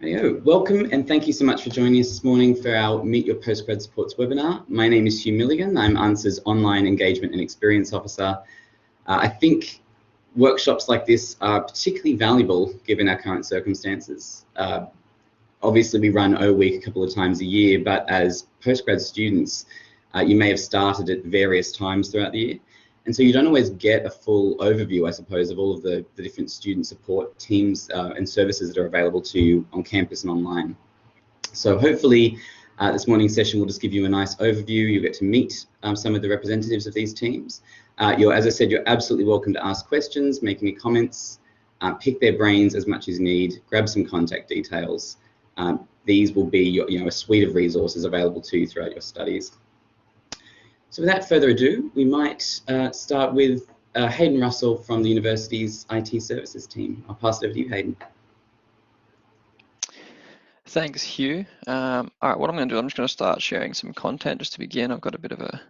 Hello. Welcome and thank you so much for joining us this morning for our Meet Your Postgrad Supports webinar. My name is Hugh Milligan. I'm ANSA's Online Engagement and Experience Officer. I think workshops like this are particularly valuable given our current circumstances. Obviously we run O Week a couple of times a year, but as postgrad students, you may have started at various times throughout the year. And so you don't always get a full overview, I suppose, of all of the different student support teams and services that are available to you on campus and online. So hopefully this morning's session will just give you a nice overview. You'll get to meet some of the representatives of these teams. As I said, you're absolutely welcome to ask questions, make any comments, pick their brains as much as you need, grab some contact details. These will be a suite of resources available to you throughout your studies. So without further ado, we might start with Hayden Russell from the university's IT services team. I'll pass it over to you, Hayden. Thanks, Hugh. All right, what I'm going to do, I'm just going to start sharing some content just to begin. I've got a bit of a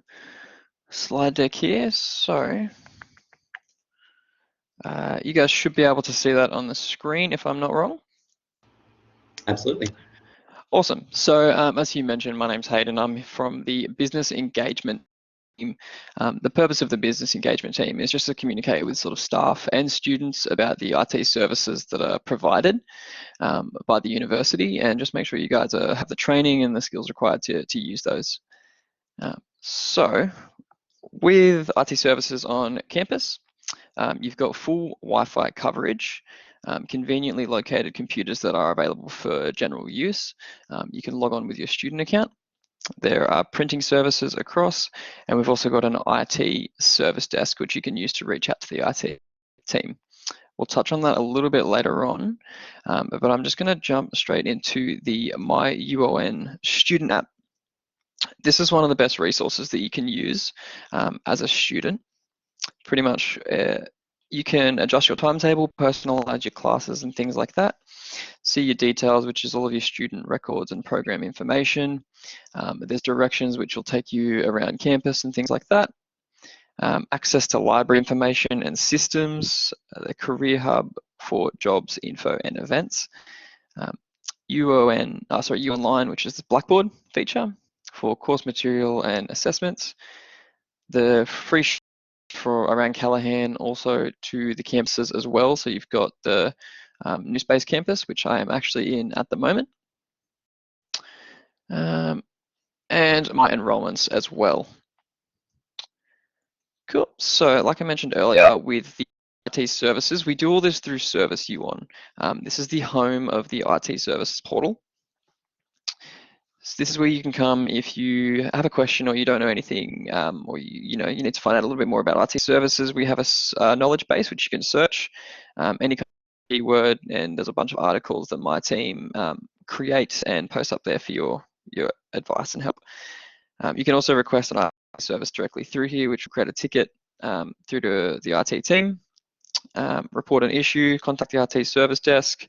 slide deck here. So you guys should be able to see that on the screen if I'm not wrong. Absolutely. Awesome. So as you mentioned, my name's Hayden. I'm from the business engagement team. The purpose of the business engagement team is just to communicate with sort of staff and students about the IT services that are provided by the university, and just make sure you guys have the training and the skills required to use those. So with IT services on campus, you've got full Wi-Fi coverage, conveniently located computers that are available for general use. You can log on with your student account. There are printing services across, and we've also got an IT service desk which you can use to reach out to the IT team. We'll touch on that a little bit later on, but I'm just going to jump straight into the My UON student app. This is one of the best resources that you can use as a student. Pretty much you can adjust your timetable, personalize your classes and things like that. See your details, which is all of your student records and program information. There's directions which will take you around campus and things like that. Access to library information and systems, the career hub for jobs, info and events. UOnline, which is the Blackboard feature for course material and assessments. The free for around Callaghan, also to the campuses as well. So you've got the New Space campus, which I am actually in at the moment, and my enrollments as well. Cool. So like I mentioned earlier, with the IT services, we do all this through Service UON. This is the home of the IT services portal. So this is where you can come if you have a question or you don't know anything, or you need to find out a little bit more about IT services. We have a knowledge base which you can search any keyword, and there's a bunch of articles that my team create and post up there for your advice and help. You can also request an IT service directly through here, which will create a ticket through to the IT team, report an issue, contact the IT service desk,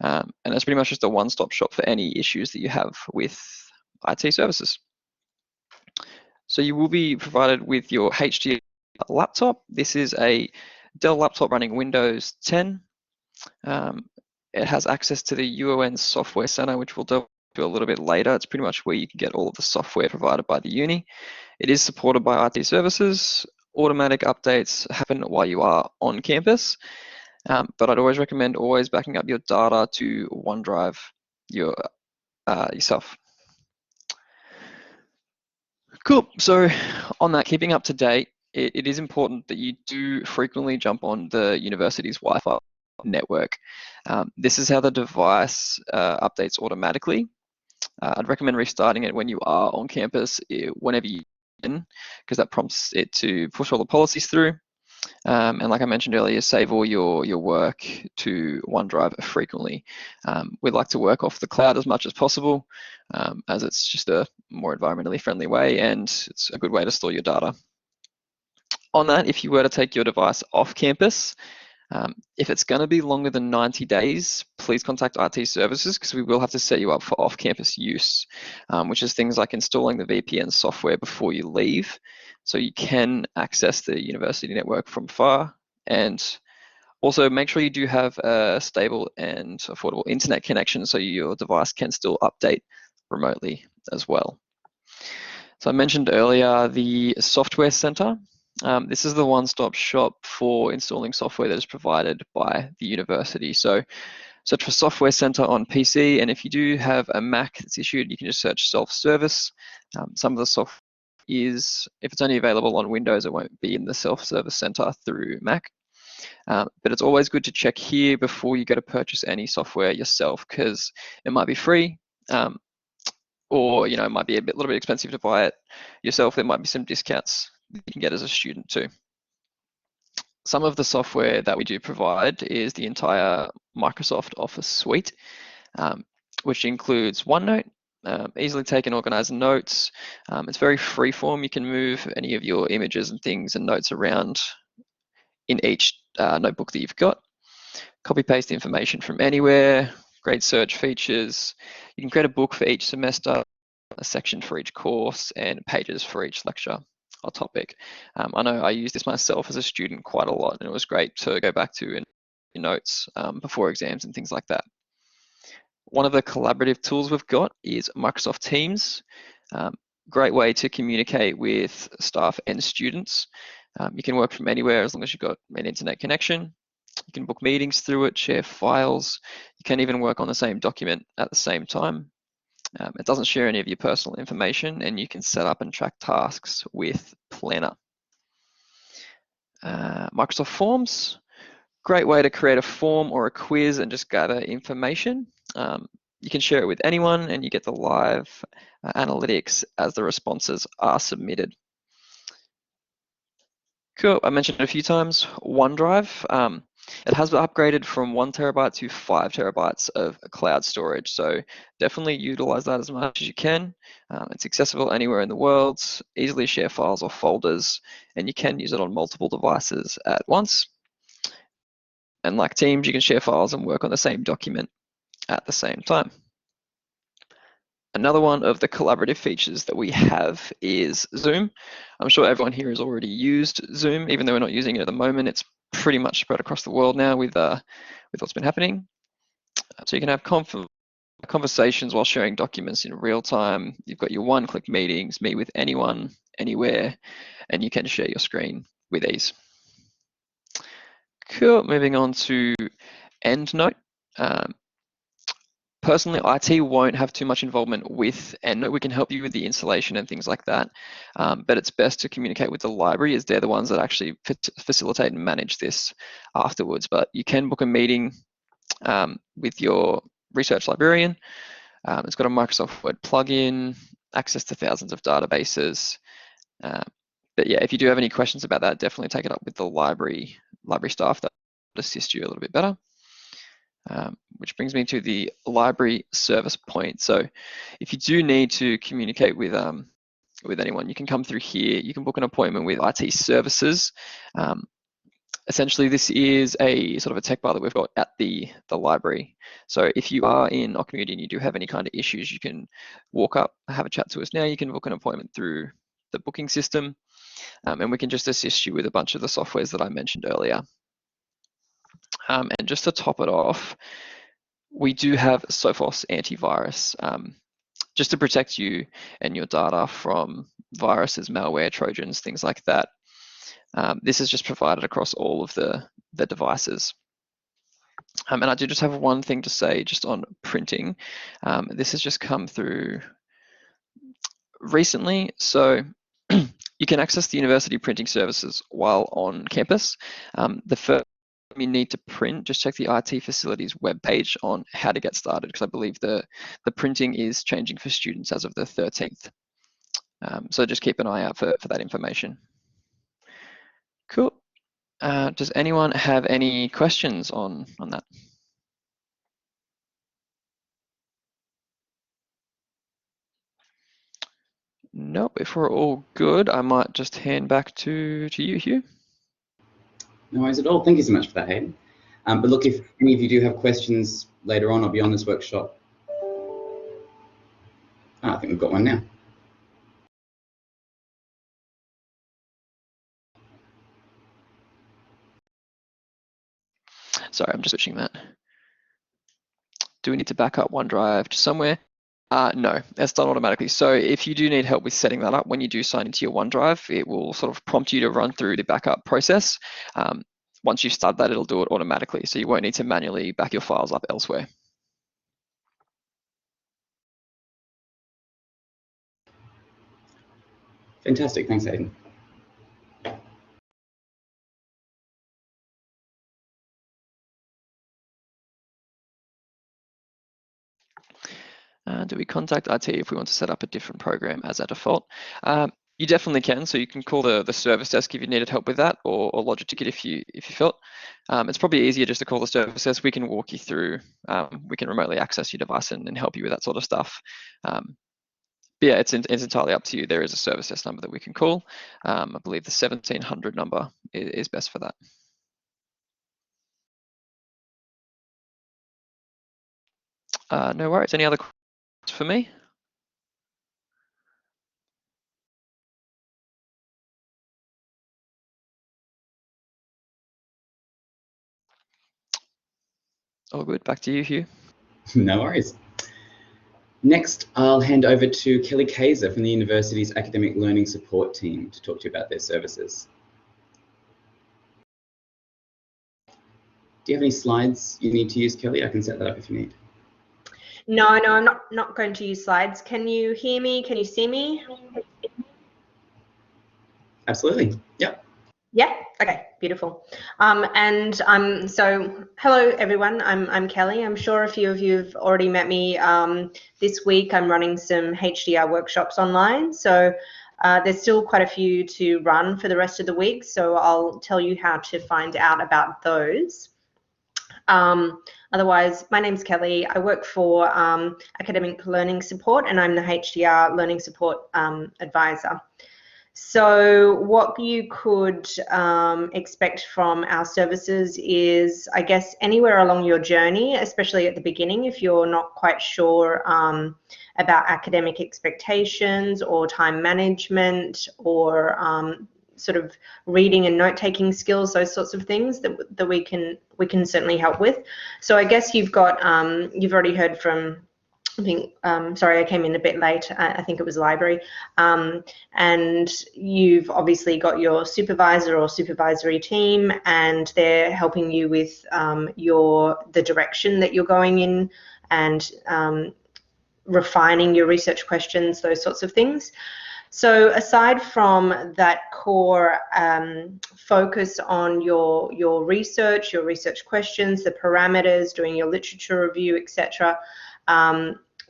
and it's pretty much just a one-stop shop for any issues that you have with IT services. So you will be provided with your HD laptop. This is a Dell laptop running Windows 10. It has access to the UON Software Center, which we'll delve into a little bit later. It's pretty much where you can get all of the software provided by the uni. It is supported by IT services. Automatic updates happen while you are on campus. But I'd always recommend backing up your data to OneDrive yourself. Cool. So on that, keeping up to date, it is important that you do frequently jump on the university's Wi-Fi network. This is how the device updates automatically. I'd recommend restarting it when you are on campus, whenever you can, because that prompts it to push all the policies through. And like I mentioned earlier, save all your work to OneDrive frequently. We'd like to work off the cloud as much as possible, as it's just a more environmentally friendly way, and it's a good way to store your data. On that, if you were to take your device off campus, if it's going to be longer than 90 days, please contact IT services, because we will have to set you up for off-campus use, which is things like installing the VPN software before you leave, so you can access the university network from far. And Also, make sure you do have a stable and affordable internet connection so your device can still update remotely as well. So I mentioned earlier the software center. This is the one-stop shop for installing software that is provided by the university. So search for Software Center on PC, and if you do have a Mac that's issued, you can just search self-service. Some of the software is, if it's only available on Windows, it won't be in the self-service center through Mac. But it's always good to check here before you go to purchase any software yourself, because it might be free, or it might be a little bit expensive to buy it yourself. There might be some discounts that you can get as a student too. Some of the software that we do provide is the entire Microsoft Office suite, which includes OneNote, easily take and organize notes. It's very freeform. You can move any of your images and things and notes around in each notebook that you've got. Copy paste information from anywhere, great search features. You can create a book for each semester, a section for each course, and pages for each lecture or topic. I know I used this myself as a student quite a lot, and it was great to go back to in notes before exams and things like that. One of the collaborative tools we've got is Microsoft Teams. Great way to communicate with staff and students. You can work from anywhere as long as you've got an internet connection. You can book meetings through it, share files. You can even work on the same document at the same time. It doesn't share any of your personal information, and you can set up and track tasks with Planner. Microsoft Forms, great way to create a form or a quiz and just gather information. You can share it with anyone, and you get the live analytics as the responses are submitted. Cool, I mentioned it a few times, OneDrive. It has been upgraded from 1 terabyte to 5 terabytes of cloud storage, so definitely utilize that as much as you can. It's accessible anywhere in the world, easily share files or folders, and you can use it on multiple devices at once. And like Teams, you can share files and work on the same document at the same time. Another one of the collaborative features that we have is Zoom. I'm sure everyone here has already used Zoom, even though we're not using it at the moment. It's pretty much spread across the world now with what's been happening. So you can have conversations while sharing documents in real time. You've got your one-click meetings, meet with anyone, anywhere, and you can share your screen with ease. Cool, moving on to EndNote. Personally, IT won't have too much involvement with EndNote. We can help you with the installation and things like that, but it's best to communicate with the library, as they're the ones that actually facilitate and manage this afterwards. But you can book a meeting with your research librarian. It's got a Microsoft Word plugin, access to thousands of databases. But yeah, if you do have any questions about that, definitely take it up with the library staff that will assist you a little bit better. Which brings me to the library service point. So if you do need to communicate with anyone, you can come through here. You can book an appointment with IT services. Essentially, this is a sort of a tech bar that we've got at the library. So if you are in our community and you do have any kind of issues, you can walk up, have a chat to us now. You can book an appointment through the booking system, and we can just assist you with a bunch of the softwares that I mentioned earlier. And just to top it off, we do have Sophos antivirus, just to protect you and your data from viruses, malware, trojans, things like that. This is just provided across all of the devices. And I do just have one thing to say just on printing. This has just come through recently. So you can access the university printing services while on campus. The first you need to print, just check the IT facilities webpage on how to get started, because I believe the printing is changing for students as of the 13th. So just keep an eye out for that information. Cool. Does anyone have any questions on that? Nope. If we're all good, I might just hand back to you, Hugh. No worries at all. Thank you so much for that, Hayden. But look, if any of you do have questions later on or beyond this workshop, I think we've got one now. sorry, I'm just switching that. Do we need to back up OneDrive to somewhere? No, that's done automatically. So if you do need help with setting that up, when you do sign into your OneDrive, it will sort of prompt you to run through the backup process. Once you start that, it'll do it automatically. So you won't need to manually back your files up elsewhere. Fantastic, thanks Aidan. Do we contact IT if we want to set up a different program as a default? You definitely can. So you can call the service desk if you needed help with that, or lodge a ticket if you felt. It's probably easier just to call the service desk. We can walk you through. We can remotely access your device and help you with that sort of stuff. But yeah, it's entirely up to you. There is a service desk number that we can call. I believe the 1700 number is best for that. No worries. Any other questions for me? All good. Back to you, Hugh. No worries. Next, I'll hand over to Kelly Kaiser from the university's academic learning support team to talk to you about their services. Do you have any slides you need to use, Kelly? I can set that up if you need. No, I'm not going to use slides. Can you hear me? Can you see me? Absolutely. Yep. Yeah. Okay. Beautiful. So hello everyone. I'm Kelly. I'm sure a few of you have already met me. This week I'm running some HDR workshops online. So there's still quite a few to run for the rest of the week. So I'll tell you how to find out about those. Otherwise, my name's Kelly. I work for Academic Learning Support, and I'm the HDR Learning Support Advisor. So what you could expect from our services is, I guess, anywhere along your journey, especially at the beginning, if you're not quite sure about academic expectations or time management or sort of reading and note-taking skills, those sorts of things that we can certainly help with. So I guess you've got you've already heard from, I think, sorry, I came in a bit late. I think it was library. And you've obviously got your supervisor or supervisory team, and they're helping you with the direction that you're going in, and refining your research questions, those sorts of things. So aside from that core focus on your research questions, the parameters, doing your literature review, etc.,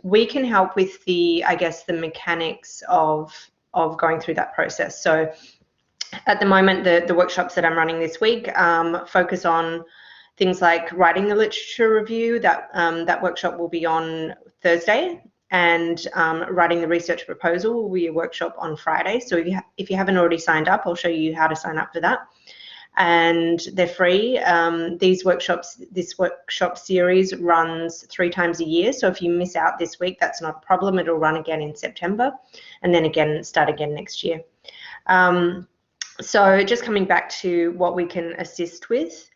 we can help with the mechanics of going through that process. So at the moment, the workshops that I'm running this week focus on things like writing the literature review. That workshop will be on Thursday, and writing the research proposal will be a workshop on Friday. So if you haven't already signed up, I'll show you how to sign up for that. And they're free. This workshop series runs 3 times a year. So if you miss out this week, that's not a problem. It'll run again in September, and then start again next year. So just coming back to what we can assist with.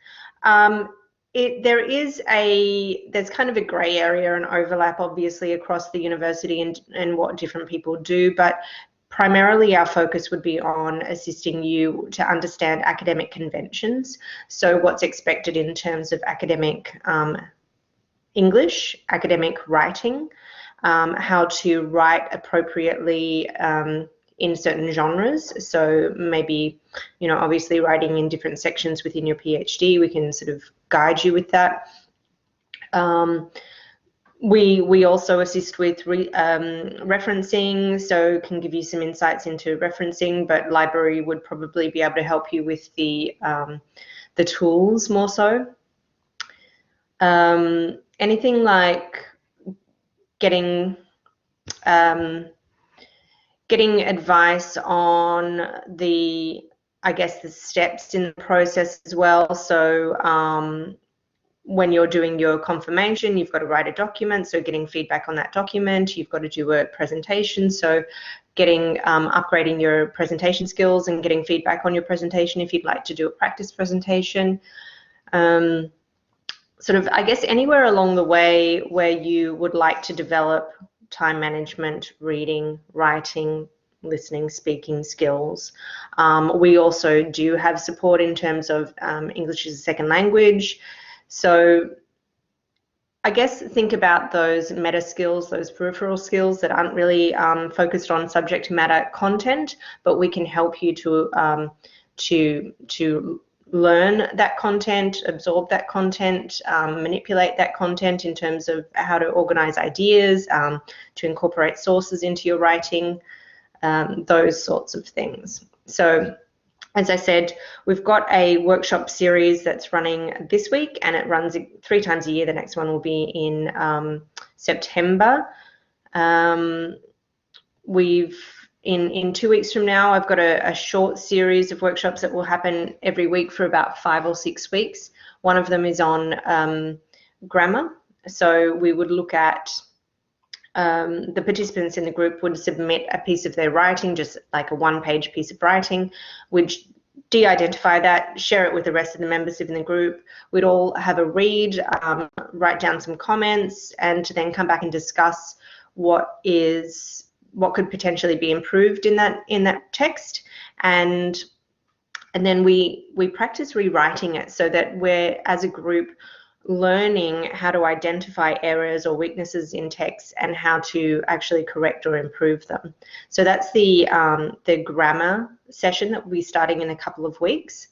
There's kind of a grey area and overlap, obviously, across the university and what different people do, but primarily our focus would be on assisting you to understand academic conventions. So what's expected in terms of academic English, academic writing, how to write appropriately in certain genres. So maybe, obviously writing in different sections within your PhD, we can sort of guide you with that. We also assist with referencing, so can give you some insights into referencing, but library would probably be able to help you with the tools more so. Anything like getting advice on the steps in the process as well. So when you're doing your confirmation, you've got to write a document, so getting feedback on that document. You've got to do a presentation, so getting upgrading your presentation skills and getting feedback on your presentation if you'd like to do a practice presentation. sort of, I guess, anywhere along the way where you would like to develop time management, reading, writing, listening, speaking skills. We also do have support in terms of English as a second language. So I guess think about those meta skills, those peripheral skills that aren't really focused on subject matter content, but we can help you to learn that content, absorb that content, manipulate that content in terms of how to organize ideas, to incorporate sources into your writing, those sorts of things. So as I said, we've got a workshop series that's running this week, and it runs 3 times a year. The next one will be in September. In 2 weeks from now, I've got a short series of workshops that will happen every week for about 5 or 6 weeks. One of them is on grammar. So we would look at the participants in the group would submit a piece of their writing, just like a 1-page piece of writing. We'd de-identify that, share it with the rest of the members in the group. We'd all have a read, write down some comments, and to then come back and discuss what could potentially be improved in that text. And then we practice rewriting it so that we're, as a group, learning how to identify errors or weaknesses in text and how to actually correct or improve them. So that's the grammar session that will be starting in a couple of weeks.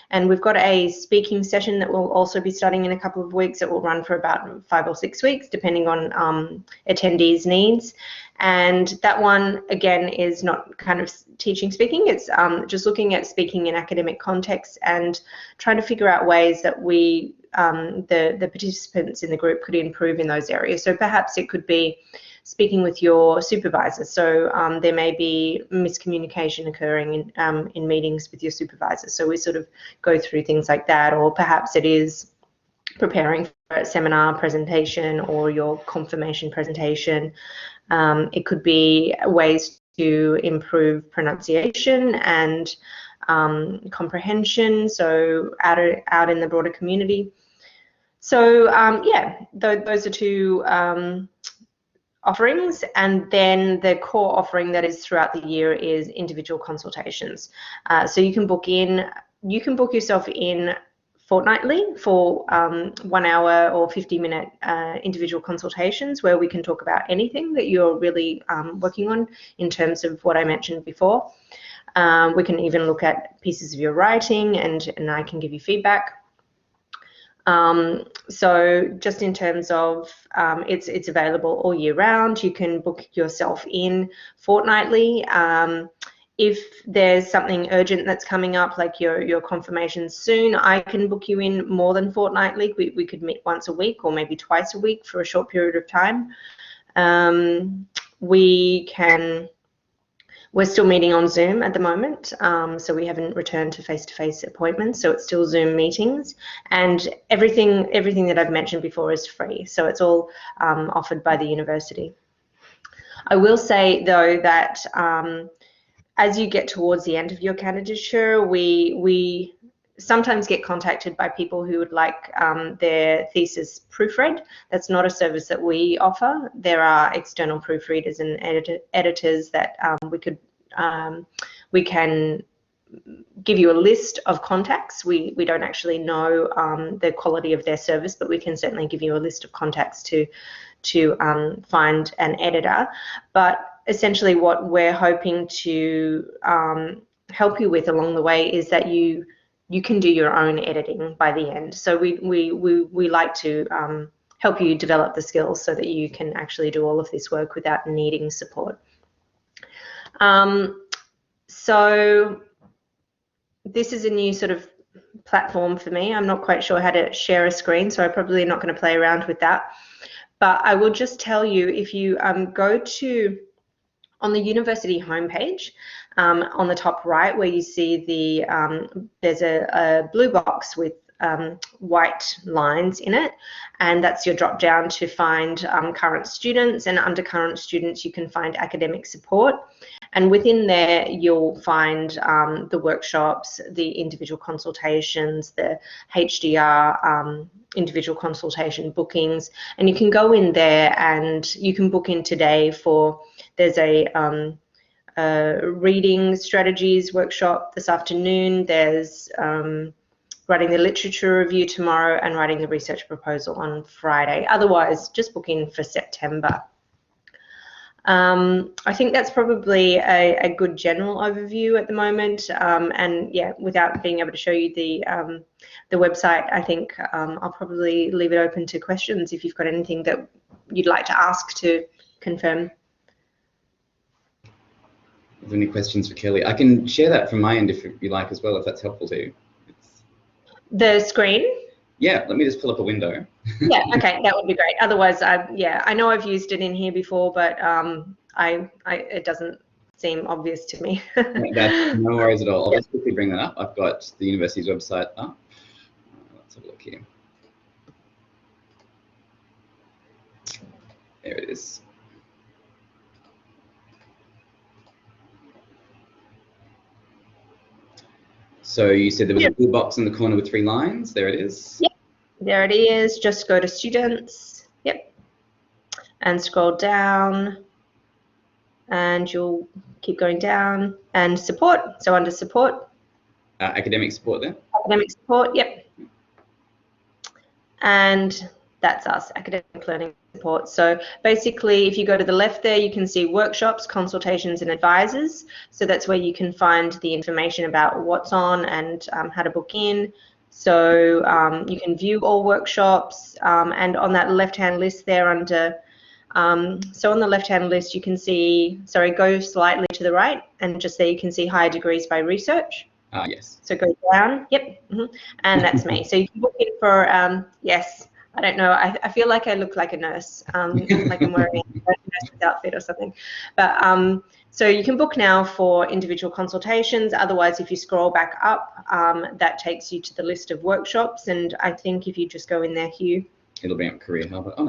And we've got a speaking session that will also be starting in a couple of weeks. It will run for about 5 or 6 weeks, depending on attendees' needs. And that one, again, is not kind of teaching speaking. It's just looking at speaking in academic context and trying to figure out ways that we, the participants in the group, could improve in those areas. So perhaps it could be speaking with your supervisor. So there may be miscommunication occurring in meetings with your supervisor. So we sort of go through things like that, or perhaps it is preparing for a seminar presentation or your confirmation presentation. It could be ways to improve pronunciation and comprehension, so out in the broader community. So yeah, those are 2 offerings, and then the core offering that is throughout the year is individual consultations. So you can book yourself in fortnightly for 1 hour or 50-minute individual consultations where we can talk about anything that you're really working on in terms of what I mentioned before. We can even look at pieces of your writing, and I can give you feedback. So just in terms of it's available all year round. You can book yourself in fortnightly. If there's something urgent that's coming up, like your confirmation soon, I can book you in more than fortnightly. We could meet once a week or maybe twice a week for a short period of time. We're still meeting on Zoom at the moment, so we haven't returned to face-to-face appointments, so it's still Zoom meetings, and everything that I've mentioned before is free, so it's all offered by the university. I will say, though, that as you get towards the end of your candidature, we sometimes get contacted by people who would like their thesis proofread. That's not a service that we offer. There are external proofreaders and editors that we can give you a list of contacts. We don't actually know the quality of their service, but we can certainly give you a list of contacts to find an editor. But essentially what we're hoping to help you with along the way is that you can do your own editing by the end. So we like to help you develop the skills so that you can actually do all of this work without needing support. So this is a new sort of platform for me. I'm not quite sure how to share a screen, so I'm probably not going to play around with that. But I will just tell you, if you go to on the university homepage, on the top right, where you see there's a blue box with white lines in it, and that's your drop down to find current students, and under current students you can find academic support. And within there, you'll find the workshops, the individual consultations, the HDR individual consultation bookings, and you can go in there and you can book in today for, there's a reading strategies workshop this afternoon, there's writing the literature review tomorrow, and writing the research proposal on Friday. Otherwise, just book in for September. I think that's probably a good general overview at the moment, and yeah, without being able to show you the website, I think I'll probably leave it open to questions if you've got anything that you'd like to ask to confirm. Have any questions for Kelly? I can share that from my end if you like as well, if that's helpful to you. The screen? Yeah, let me just pull up a window. Yeah, okay, that would be great. Otherwise, yeah, I know I've used it in here before, but it doesn't seem obvious to me. That's no worries at all. I'll just quickly bring that up. I've got the university's website up. Let's have a look here. There it is. So you said there was a blue box in the corner with 3 lines. There it is. Yep, there it is. Just go to students. Yep. And scroll down. And you'll keep going down. And support. So under support. Academic support there. Academic support, yep. And that's us, academic learning support. So basically, if you go to the left there, you can see workshops, consultations, and advisors. So that's where you can find the information about what's on and how to book in. So you can view all workshops, and on that left-hand list there under, so on the left-hand list you can see, sorry, go slightly to the right, and just there you can see higher degrees by research. Yes. So go down, yep, and that's me. So you can book in for, yes, I don't know, I feel like I look like a nurse, like I'm wearing a nurse's outfit or something. But so you can book now for individual consultations. Otherwise, if you scroll back up, that takes you to the list of workshops. And I think if you just go in there, Hugh. It'll be on Career Hub. Oh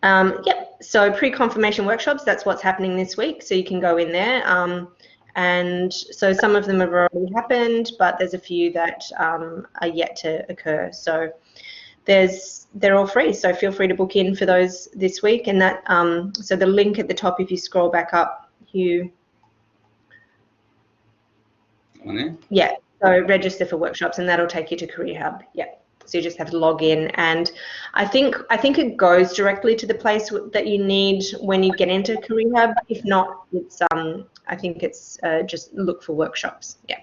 no. Yep, so pre-confirmation workshops, that's what's happening this week. So you can go in there. And so some of them have already happened, but there's a few that are yet to occur. So they're all free. So feel free to book in for those this week. And that so the link at the top, if you scroll back up, On there? Yeah. So register for workshops, and that'll take you to Career Hub. Yeah. So you just have to log in, and I think it goes directly to the place that you need when you get into Career Hub. If not, it's I think it's just look for workshops. Yeah.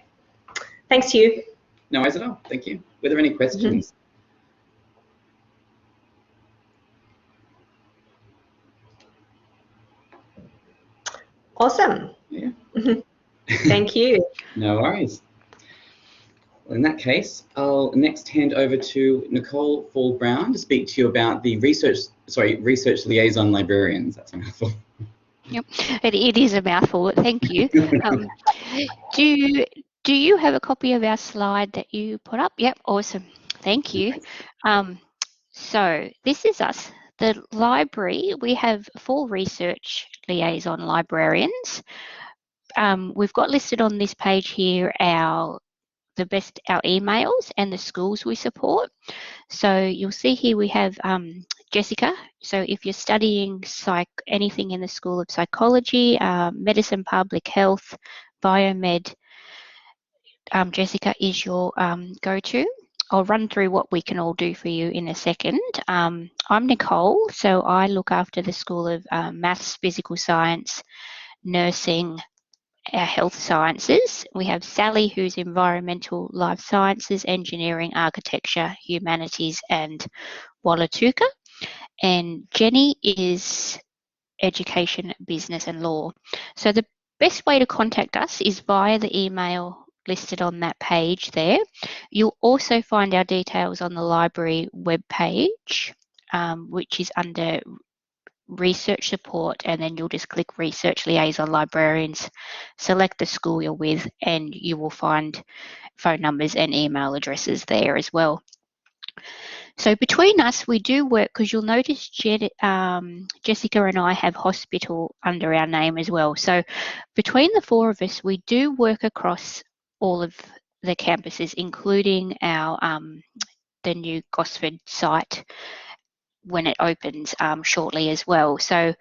Thanks, Hugh. No worries at all. Thank you. Were there any questions? Awesome. Yeah. Thank you. No worries. Well, in that case, I'll next hand over to Nicole Fall-Brown to speak to you about the research liaison librarians. That's a mouthful. Yep, it is a mouthful. Thank you. Do you have a copy of our slide that you put up? Yep, awesome. Thank you. So this is us. The library, we have 4 research liaison librarians. We've got listed on this page here our emails and the schools we support. So you'll see here we have Jessica. So if you're studying anything in the School of Psychology, Medicine, Public Health, Biomed, Jessica is your go-to. I'll run through what we can all do for you in a second. I'm Nicole, so I look after the School of Maths, Physical Science, Nursing, our Health Sciences. We have Sally, who's Environmental Life Sciences, Engineering, Architecture, Humanities, and Wallatuka. And Jenny is Education, Business, and Law. So the best way to contact us is via the email listed on that page there. You'll also find our details on the library webpage, which is under research support, and then you'll just click research liaison librarians, select the school you're with, and you will find phone numbers and email addresses there as well. So between us, we do work, because you'll notice Jessica and I have hospital under our name as well. So between the four of us, we do work across all of the campuses, including our the new Gosford site when it opens shortly as well. So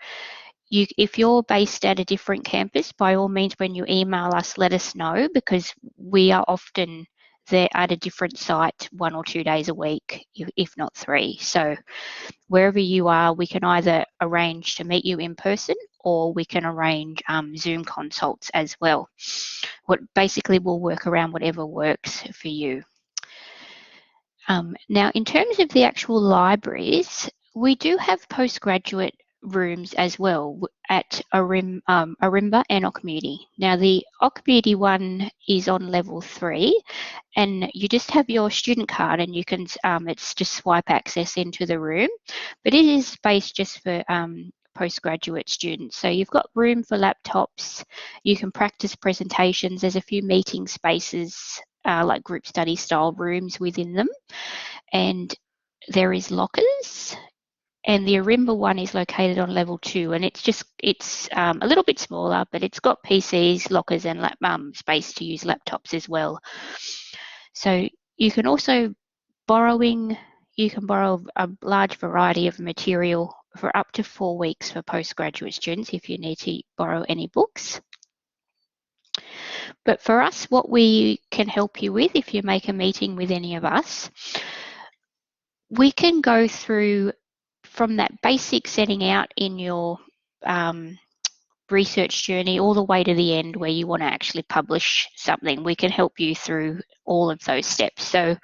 if you're based at a different campus, by all means, when you email us, let us know, because we are often there at a different site 1 or 2 days a week, if not 3. So wherever you are, we can either arrange to meet you in person, or we can arrange Zoom consults as well. Basically, we'll work around whatever works for you. Now, in terms of the actual libraries, we do have postgraduate rooms as well at Ourimbah and Ocmulgee. Now, the Ocmulgee one is on level 3, and you just have your student card, and you can it's just swipe access into the room, but it is based just for postgraduate students. So you've got room for laptops, you can practice presentations, there's a few meeting spaces like group study style rooms within them, and there is lockers. And the Ourimbah one is located on level 2, and it's a little bit smaller, but it's got PCs, lockers, and space to use laptops as well. So you can also borrow a large variety of material for up to 4 weeks for postgraduate students if you need to borrow any books. But for us, what we can help you with, if you make a meeting with any of us, we can go through from that basic setting out in your research journey all the way to the end where you want to actually publish something. We can help you through all of those steps. So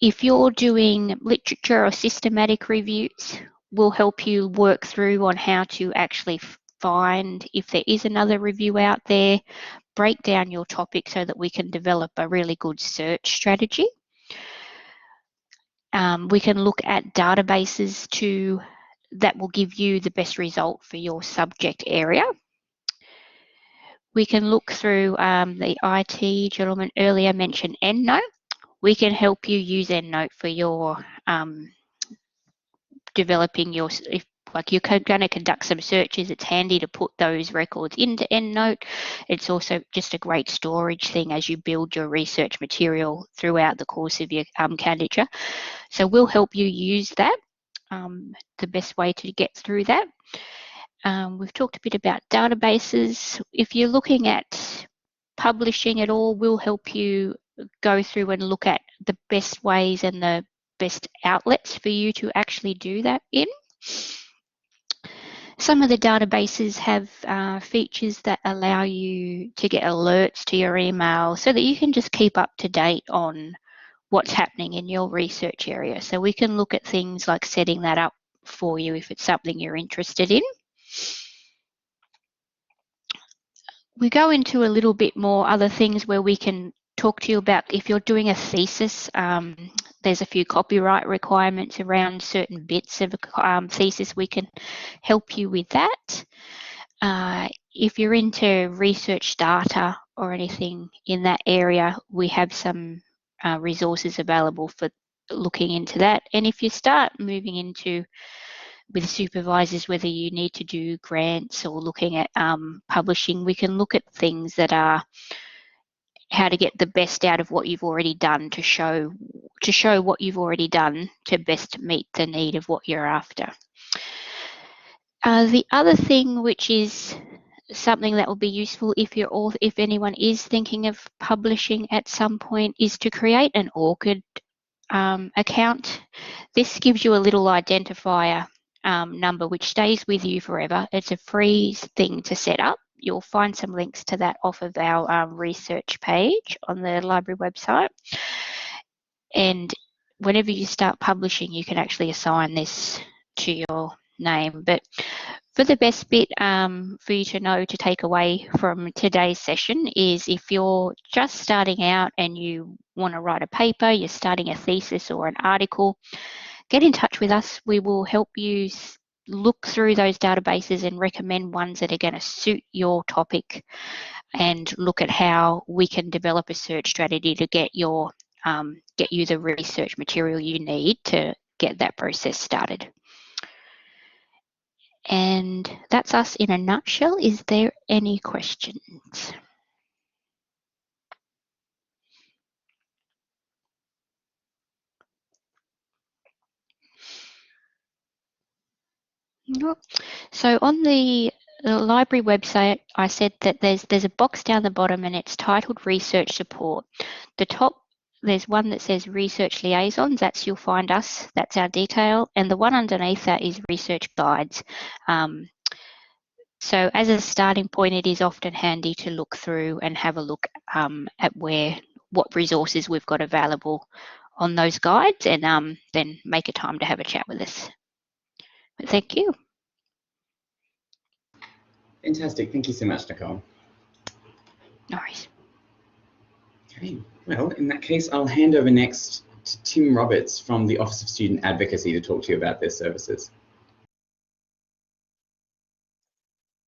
if you're doing literature or systematic reviews, we'll help you work through on how to actually find if there is another review out there, break down your topic so that we can develop a really good search strategy. We can look at databases that will give you the best result for your subject area. We can look through the IT gentleman earlier mentioned EndNote. We can help you use EndNote for your developing your, like you're going to conduct some searches, it's handy to put those records into EndNote. It's also just a great storage thing as you build your research material throughout the course of your candidature. So we'll help you use that, the best way to get through that. We've talked a bit about databases. If you're looking at publishing at all, we'll help you go through and look at the best ways and the best outlets for you to actually do that in. Some of the databases have features that allow you to get alerts to your email so that you can just keep up to date on what's happening in your research area. So we can look at things like setting that up for you if it's something you're interested in. We go into a little bit more other things where we can talk to you about if you're doing a thesis. There's a few copyright requirements around certain bits of a thesis. We can help you with that. If you're into research data or anything in that area, we have some resources available for looking into that. And if you start moving into with supervisors, whether you need to do grants or looking at publishing, we can look at things that are how to get the best out of what you've already done to show what you've already done to best meet the need of what you're after. The other thing, which is something that will be useful if anyone is thinking of publishing at some point, is to create an ORCID account. This gives you a little identifier number which stays with you forever. It's a free thing to set up. You'll find some links to that off of our research page on the library website. And whenever you start publishing, you can actually assign this to your name. But for the best bit for you to know to take away from today's session is if you're just starting out and you want to write a paper, you're starting a thesis or an article, get in touch with us. We will help you look through those databases and recommend ones that are going to suit your topic and look at how we can develop a search strategy to get your get you the research material you need to get that process started. And that's us in a nutshell. Is there any questions? Nope. So on the library website, I said that there's a box down the bottom and it's titled Research Support. The top, there's one that says Research Liaisons. That's you'll find us. That's our detail. And the one underneath that is Research Guides. So as a starting point, it is often handy to look through and have a look at what resources we've got available on those guides, and then make a time to have a chat with us. But thank you. Fantastic. Thank you so much, Nicole. No worries. Okay. Well, in that case, I'll hand over next to Tim Roberts from the Office of Student Advocacy to talk to you about their services.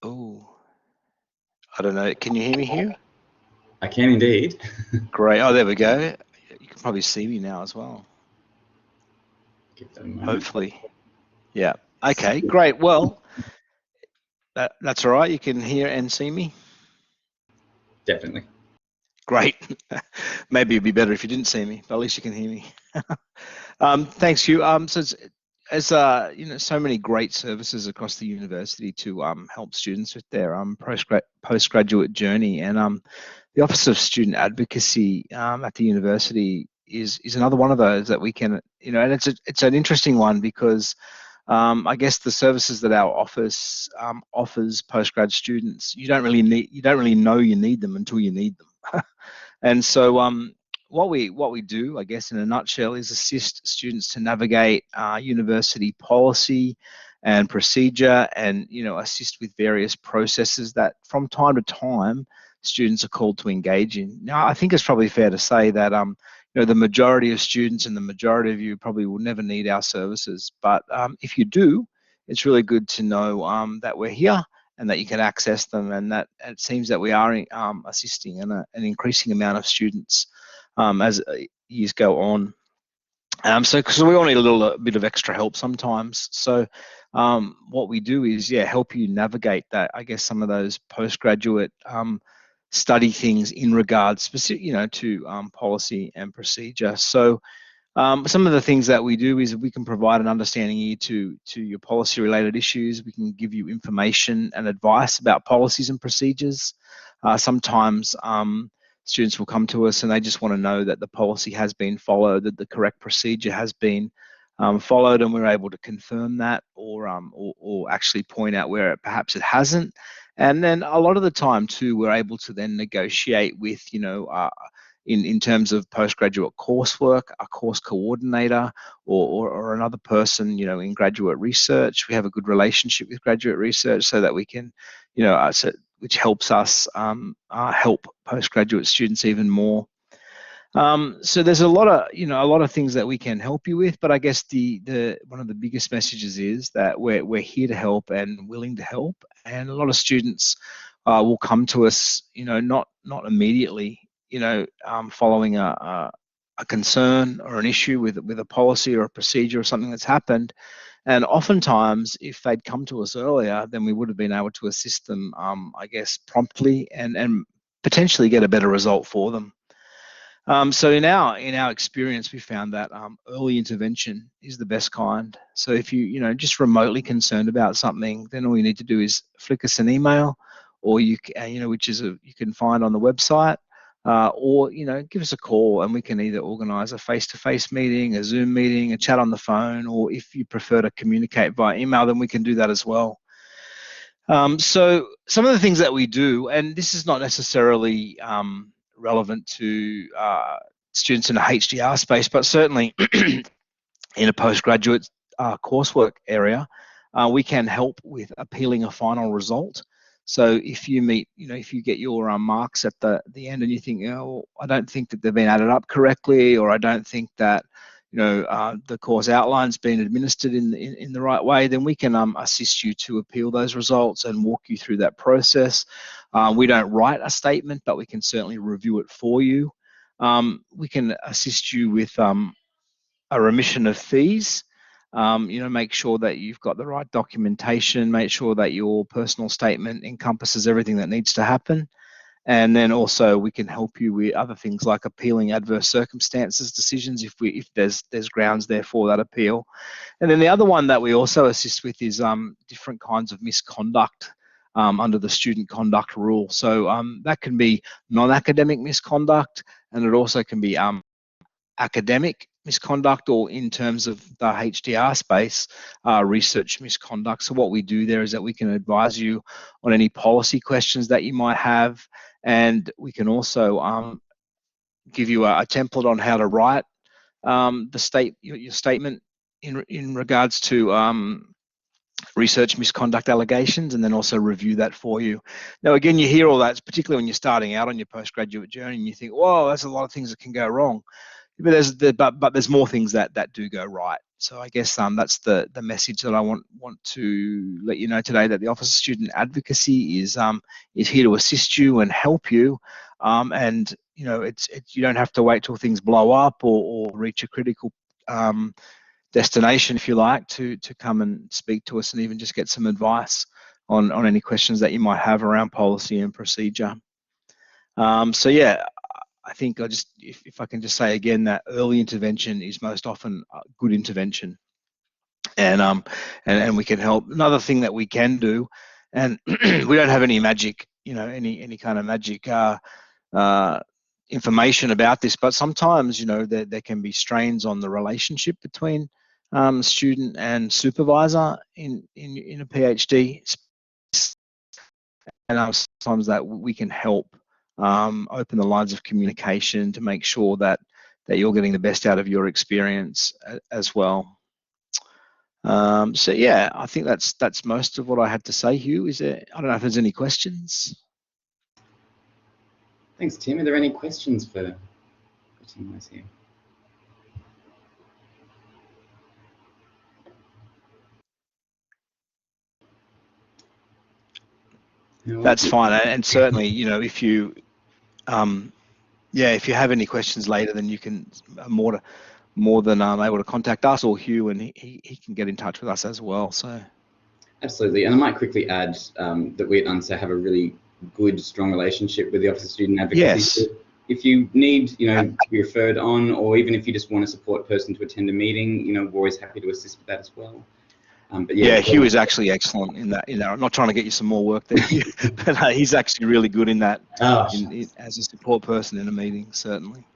Oh, I don't know. Can you hear me here? I can indeed. Great. Oh, there we go. You can probably see me now as well. Give them a moment. Hopefully. Yeah. Okay, great. Well, that's all right. You can hear and see me? Definitely. Great. Maybe it'd be better if you didn't see me, but at least you can hear me. Thanks, Hugh. So as you know, so many great services across the university to help students with their postgraduate journey, and the Office of Student Advocacy at the university is another one of those that we can, you know, and it's an interesting one because I guess the services that our office offers postgrad students, you don't really know you need them until you need them. And so what we do, I guess, in a nutshell, is assist students to navigate university policy and procedure, and, you know, assist with various processes that from time to time students are called to engage in. Now, I think it's probably fair to say that you know, the majority of students and the majority of you probably will never need our services, but if you do, it's really good to know that we're here and that you can access them, and that it seems that we are assisting an increasing amount of students as years go on. So because we all need a little bit of extra help sometimes. So what we do is, yeah, help you navigate that, I guess, some of those postgraduate study things in regards specific, you know, to policy and procedure. So some of the things that we do is we can provide an understanding here to your policy related issues. We can give you information and advice about policies and procedures. Sometimes students will come to us and they just want to know that the policy has been followed, that the correct procedure has been followed, and we're able to confirm that, or actually point out where perhaps it hasn't. And then a lot of the time too, we're able to then negotiate with, you know, in terms of postgraduate coursework, a course coordinator or another person, you know, in graduate research. We have a good relationship with graduate research so that we can, you know, which helps us help postgraduate students even more. So there's a lot of things that we can help you with, but I guess the one of the biggest messages is that we're here to help and willing to help, and a lot of students will come to us, you know, not immediately, you know, following a concern or an issue with a policy or a procedure or something that's happened. And oftentimes, if they'd come to us earlier, then we would have been able to assist them, I guess, promptly and potentially get a better result for them. So in our experience, we found that early intervention is the best kind. So if you know, just remotely concerned about something, then all you need to do is flick us an email, or you know, which is you can find on the website. Or, you know, give us a call and we can either organise a face-to-face meeting, a Zoom meeting, a chat on the phone, or if you prefer to communicate via email, then we can do that as well. So some of the things that we do, and this is not necessarily relevant to students in the HDR space, but certainly in a postgraduate coursework area, we can help with appealing a final result. So if you meet, you know, if you get your marks at the end and you think, oh, I don't think that they've been added up correctly, or I don't think that, you know, the course outline's been administered in the right way, then we can assist you to appeal those results and walk you through that process. We don't write a statement, but we can certainly review it for you. We can assist you with a remission of fees. Make sure that you've got the right documentation, make sure that your personal statement encompasses everything that needs to happen. And then also we can help you with other things like appealing adverse circumstances decisions if there's grounds there for that appeal. And then the other one that we also assist with is different kinds of misconduct under the student conduct rule. So that can be non-academic misconduct, and it also can be academic misconduct, or in terms of the HDR space, research misconduct. So what we do there is that we can advise you on any policy questions that you might have, and we can also give you a template on how to write your statement in regards to research misconduct allegations, and then also review that for you. Now, again, you hear all that, particularly when you're starting out on your postgraduate journey, and you think, whoa, there's a lot of things that can go wrong. But there's more things that do go right. So I guess that's the message that I want to let you know today, that the Office of Student Advocacy is here to assist you and help you, and you don't have to wait till things blow up or reach a critical destination, if you like, to come and speak to us and even just get some advice on any questions that you might have around policy and procedure. So yeah, I think if I can just say again that early intervention is most often a good intervention, and we can help. Another thing that we can do, and we don't have any magic, any kind of magic information about this, but sometimes there can be strains on the relationship between student and supervisor in a PhD, and sometimes that we can help open the lines of communication to make sure that you're getting the best out of your experience as well. So yeah, I think that's most of what I had to say. Hugh, I don't know if there's any questions. Thanks, Tim. Are there any questions for Tim Wise here? That's fine, and certainly, if you if you have any questions later, then you can more than able to contact us or Hugh, and he can get in touch with us as well. So absolutely, and I might quickly add that we at UNSA have a really good, strong relationship with the Office of Student Advocacy. Yes. If you need, to be referred on, or even if you just want a support person to attend a meeting, we're always happy to assist with that as well. But yeah, Hugh is actually excellent in that. I'm not trying to get you some more work there, Hugh, but he's actually really good in that. As a support person in a meeting, certainly.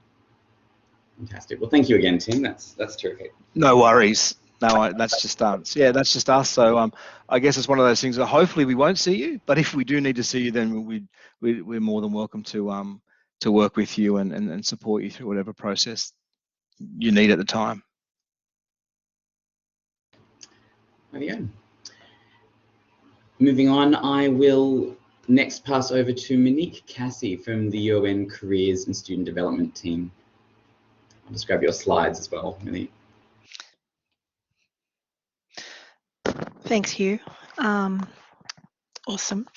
Fantastic. Well, thank you again, Tim. That's terrific. No worries. No, that's just us. Yeah, that's just us. So I guess it's one of those things that hopefully we won't see you, but if we do need to see you, then we're more than welcome to work with you and support you through whatever process you need at the time. There Moving on, I will next pass over to Monique Cassie from the UON Careers and Student Development team. I'll just grab your slides as well, Monique. Thanks, Hugh. Awesome.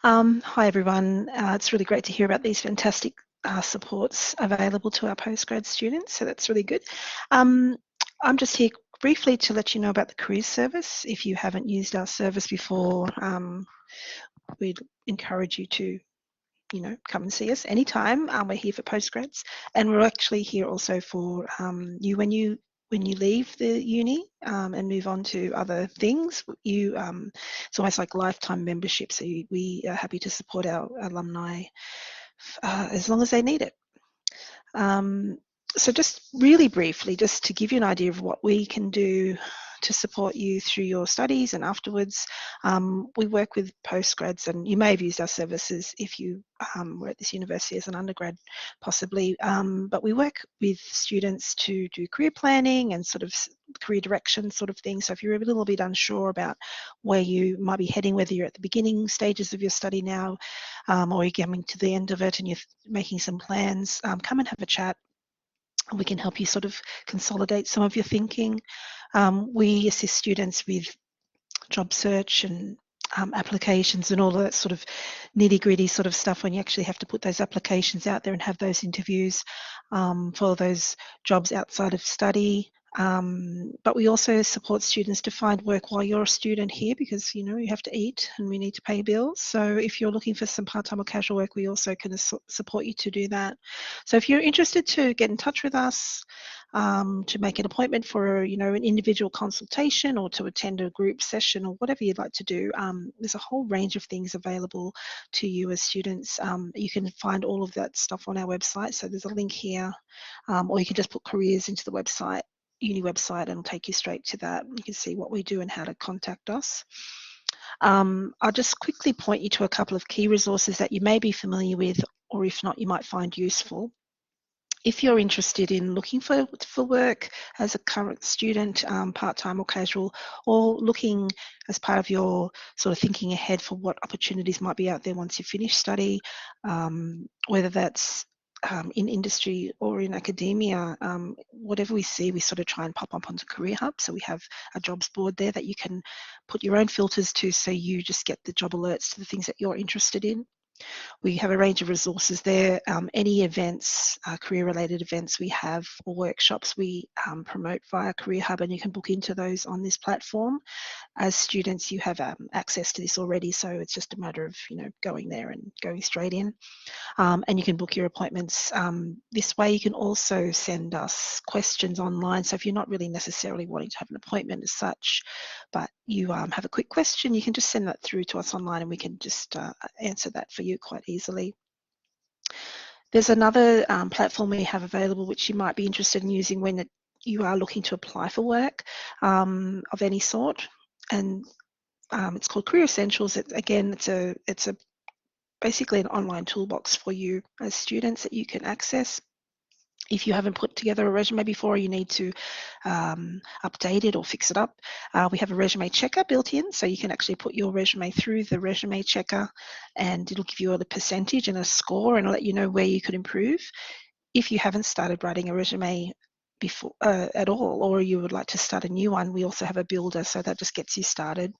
Hi, everyone. It's really great to hear about these fantastic supports available to our postgrad students, so that's really good. I'm just here briefly to let you know about the careers service. If you haven't used our service before, we'd encourage you to come and see us anytime. We're here for postgrads, and we're actually here also for you when you leave the uni and move on to other things. It's almost like lifetime membership, so we are happy to support our alumni as long as they need it. So just really briefly, just to give you an idea of what we can do to support you through your studies and afterwards, we work with postgrads, and you may have used our services if you were at this university as an undergrad, possibly, but we work with students to do career planning and sort of career direction sort of thing. So if you're a little bit unsure about where you might be heading, whether you're at the beginning stages of your study now, or you're coming to the end of it and you're making some plans, come and have a chat. We can help you sort of consolidate some of your thinking. We assist students with job search and applications and all of that sort of nitty-gritty sort of stuff when you actually have to put those applications out there and have those interviews for those jobs outside of study. But we also support students to find work while you're a student here, because you know you have to eat and we need to pay bills. So if you're looking for some part-time or casual work, we also can support you to do that. So if you're interested to get in touch with us, to make an appointment for an individual consultation or to attend a group session or whatever you'd like to do, there's a whole range of things available to you as students. You can find all of that stuff on our website. So there's a link here, or you can just put careers into the website, uni website, and it'll take you straight to that. You can see what we do and how to contact us. I'll just quickly point you to a couple of key resources that you may be familiar with, or if not, you might find useful. If you're interested in looking for work as a current student, part-time or casual, or looking as part of your sort of thinking ahead for what opportunities might be out there once you finish study, whether that's in industry or in academia, whatever we see, we sort of try and pop up onto Career Hub. So we have a jobs board there that you can put your own filters to, so you just get the job alerts to the things that you're interested in. We have a range of resources there. Any events, career-related events we have, or workshops we promote via Career Hub, and you can book into those on this platform. As students, you have access to this already, so it's just a matter of going there and going straight in. And you can book your appointments this way. You can also send us questions online. So if you're not really necessarily wanting to have an appointment as such, but you have a quick question, you can just send that through to us online and we can just answer that for you quite easily. There's another platform we have available which you might be interested in using when you are looking to apply for work of any sort, and it's called Career Essentials. It's basically an online toolbox for you as students that you can access. If you haven't put together a resume before, you need to update it or fix it up. We have a resume checker built in, so you can actually put your resume through the resume checker and it'll give you a percentage and a score and let you know where you could improve. If you haven't started writing a resume before at all, or you would like to start a new one, we also have a builder, so that just gets you started.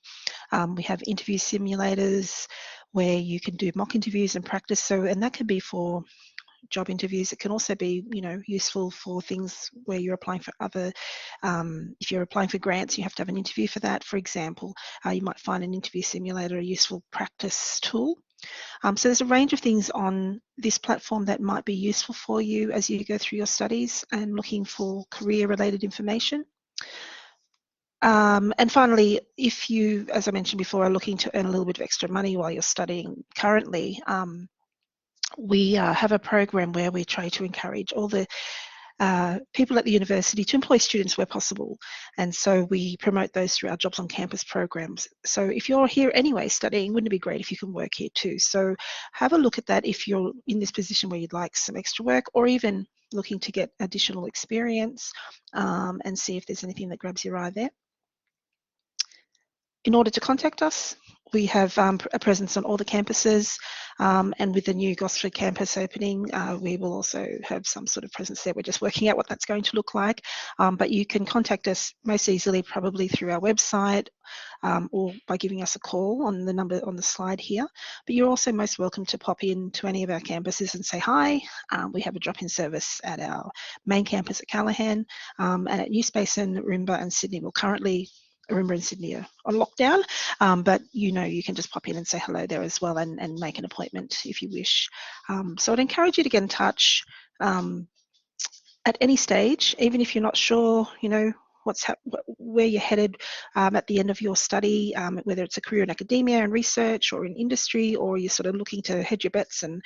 We have interview simulators where you can do mock interviews and practice, and that can be for job interviews. It can also be useful for things where you're applying for other, if you're applying for grants, you have to have an interview for that, for example. You might find an interview simulator a useful practice tool. So there's a range of things on this platform that might be useful for you as you go through your studies and looking for career-related information. And finally, if you, as I mentioned before, are looking to earn a little bit of extra money while you're studying currently, we have a program where we try to encourage all the people at the university to employ students where possible, and so we promote those through our Jobs on Campus programs. So if you're here anyway studying, wouldn't it be great if you can work here too? So have a look at that if you're in this position where you'd like some extra work, or even looking to get additional experience, and see if there's anything that grabs your eye there. In order to contact us, we have a presence on all the campuses, and with the new Gosford campus opening, we will also have some sort of presence there. We're just working out what that's going to look like, but you can contact us most easily probably through our website, or by giving us a call on the number on the slide here. But you're also most welcome to pop in to any of our campuses and say hi. We have a drop-in service at our main campus at Callaghan, and at New Space and Rimba and Sydney. Well, currently Rimba and Sydney are on lockdown, but you can just pop in and say hello there as well, and make an appointment if you wish. So I'd encourage you to get in touch at any stage, even if you're not sure, where you're headed at the end of your study, whether it's a career in academia and research or in industry, or you're sort of looking to hedge your bets and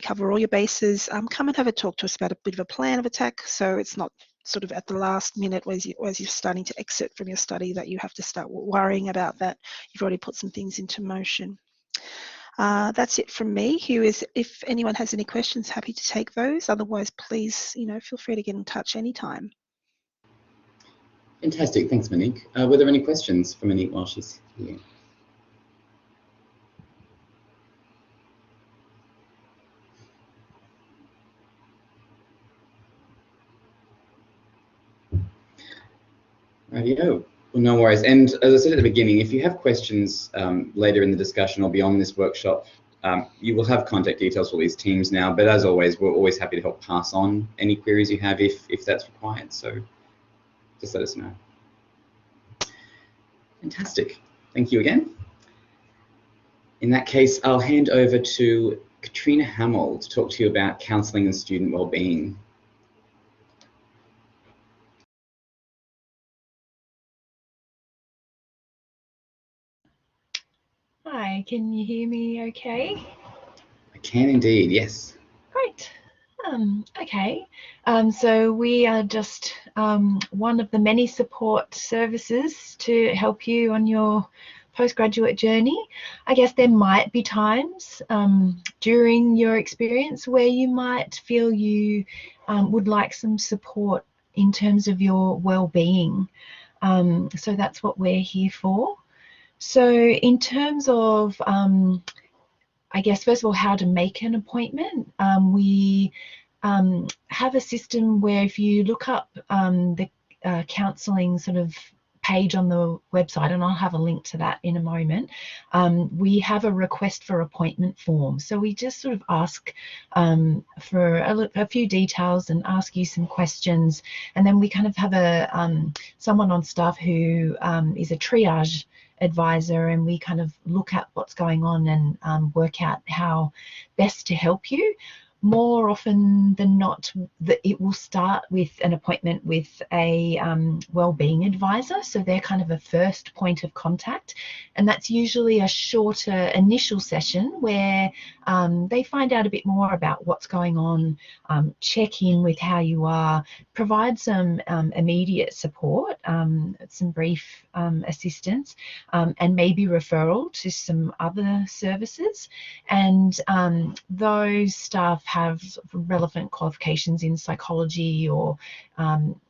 cover all your bases. Come and have a talk to us about a bit of a plan of attack, so it's not sort of at the last minute as you're starting to exit from your study that you have to start worrying about that. You've already put some things into motion. That's it from me. If anyone has any questions, happy to take those. Otherwise, please, feel free to get in touch anytime. Fantastic, thanks Monique. Were there any questions for Monique while she's here? Rightio. Well, no worries. And as I said at the beginning, if you have questions later in the discussion or beyond this workshop, you will have contact details for these teams now. But as always, we're always happy to help pass on any queries you have if that's required. So just let us know. Fantastic. Thank you again. In that case, I'll hand over to Katrina Hamill to talk to you about counselling and student wellbeing. Hi, can you hear me okay? I can indeed, yes. Great. Okay, so we are just one of the many support services to help you on your postgraduate journey. I guess there might be times during your experience where you might feel you would like some support in terms of your well-being. So that's what we're here for. So in terms of I guess, first of all, how to make an appointment. We have a system where if you look up the counselling sort of page on the website, and I'll have a link to that in a moment, we have a request for appointment form. So we just sort of ask for a few details and ask you some questions, and then we kind of have a someone on staff who is a triage advisor, and we kind of look at what's going on and work out how best to help you. More often than not, it will start with an appointment with a wellbeing advisor. So they're kind of a first point of contact, and that's usually a shorter initial session where they find out a bit more about what's going on, check in with how you are, provide some immediate support, some brief assistance, and maybe referral to some other services. And those staff have relevant qualifications in psychology or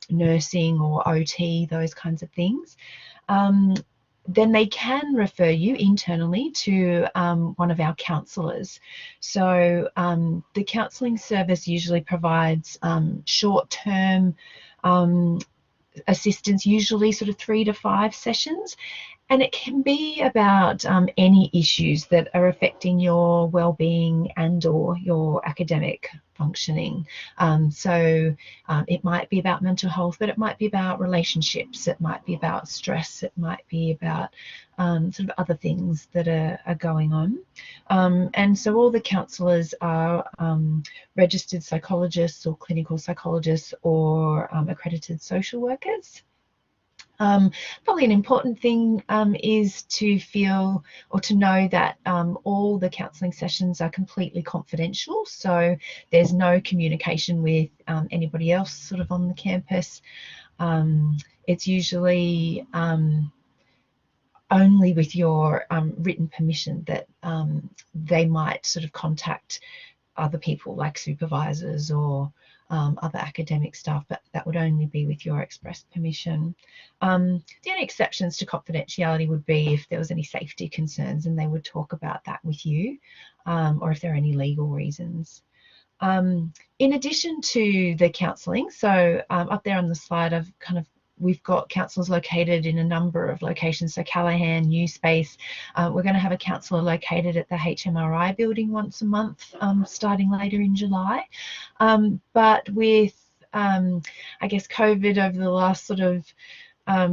nursing or OT, those kinds of things. Then they can refer you internally to one of our counsellors. So the counselling service usually provides short-term assistance, usually sort of 3 to 5 sessions, and it can be about any issues that are affecting your well-being and or your academic functioning. So it might be about mental health, but it might be about relationships, it might be about stress, it might be about sort of other things that are going on. And so all the counsellors are registered psychologists or clinical psychologists or accredited social workers. Probably an important thing is to feel or to know that all the counselling sessions are completely confidential, so there's no communication with anybody else sort of on the campus. It's usually only with your written permission that they might sort of contact other people like supervisors or other academic staff, but that would only be with your express permission. The only exceptions to confidentiality would be if there was any safety concerns, and they would talk about that with you, or if there are any legal reasons. In addition to the counselling, so up there on the slide we've got counsellors located in a number of locations. So Callaghan, New Space. We're going to have a counsellor located at the HMRI building once a month, starting later in July. But with, I guess, COVID over the last sort of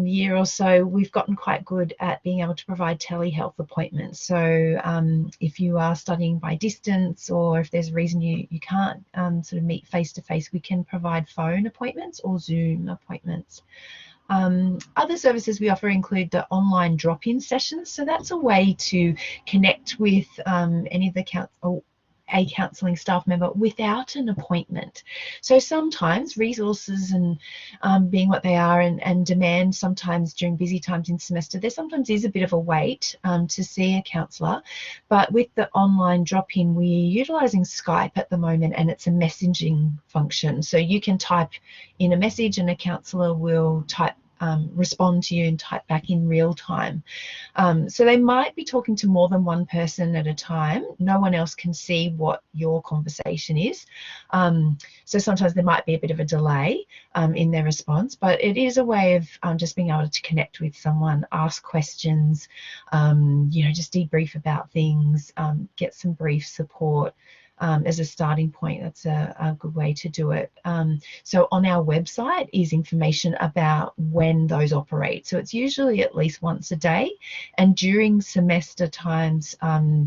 year or so, we've gotten quite good at being able to provide telehealth appointments. So if you are studying by distance, or if there's a reason you can't sort of meet face to face, we can provide phone appointments or Zoom appointments. Other services we offer include the online drop-in sessions. So that's a way to connect with any of the a counselling staff member without an appointment. So sometimes resources and being what they are and demand sometimes during busy times in semester, there sometimes is a bit of a wait to see a counsellor. But with the online drop-in, we're utilising Skype at the moment, and it's a messaging function. So you can type in a message and a counsellor will type respond to you and type back in real time. So they might be talking to more than one person at a time. No one else can see what your conversation is. So sometimes there might be a bit of a delay in their response, but it is a way of just being able to connect with someone, ask questions, you know, just debrief about things, get some brief support. As a starting point, that's a good way to do it. So on our website is information about when those operate. So it's usually at least once a day, and during semester times,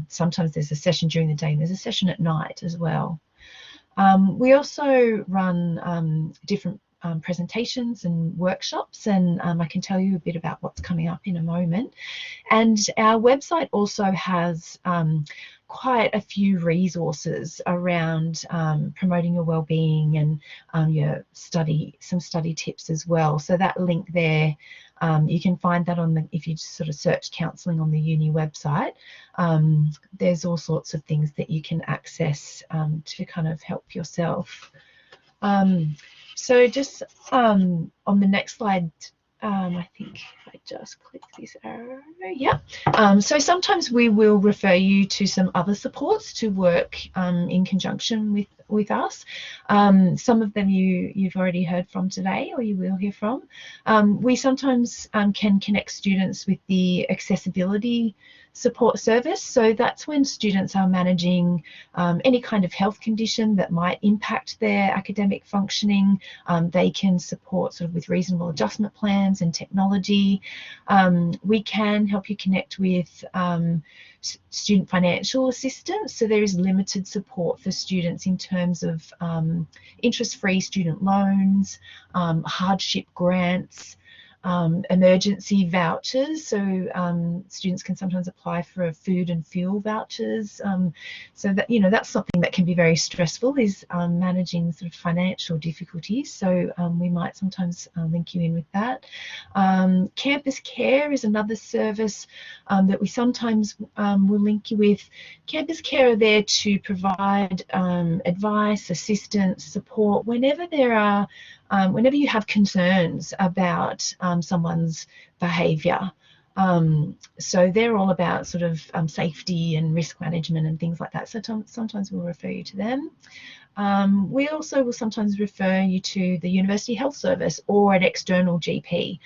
sometimes there's a session during the day and there's a session at night as well. We also run different presentations and workshops, and I can tell you a bit about what's coming up in a moment. And our website also has quite a few resources around promoting your well-being and your some study tips as well. So that link there, you can find that on if you just sort of search counselling on the uni website. There's all sorts of things that you can access to kind of help yourself. So just on the next slide, I think if I just click this arrow, yeah. So sometimes we will refer you to some other supports to work in conjunction with us. Some of them you've already heard from today, or you will hear from. We sometimes can connect students with the accessibility support service. So that's when students are managing any kind of health condition that might impact their academic functioning. They can support sort of with reasonable adjustment plans and technology. We can help you connect with student financial assistance. So there is limited support for students in terms of interest-free student loans, hardship grants, emergency vouchers. So students can sometimes apply for food and fuel vouchers. So that, you know, that's something that can be very stressful, is managing sort of financial difficulties. So we might sometimes link you in with that. Campus care is another service that we sometimes will link you with. Campus care are there to provide advice, assistance, support whenever there are whenever you have concerns about someone's behaviour. So they're all about sort of safety and risk management and things like that. So sometimes we'll refer you to them. We also will sometimes refer you to the University Health Service or an external GP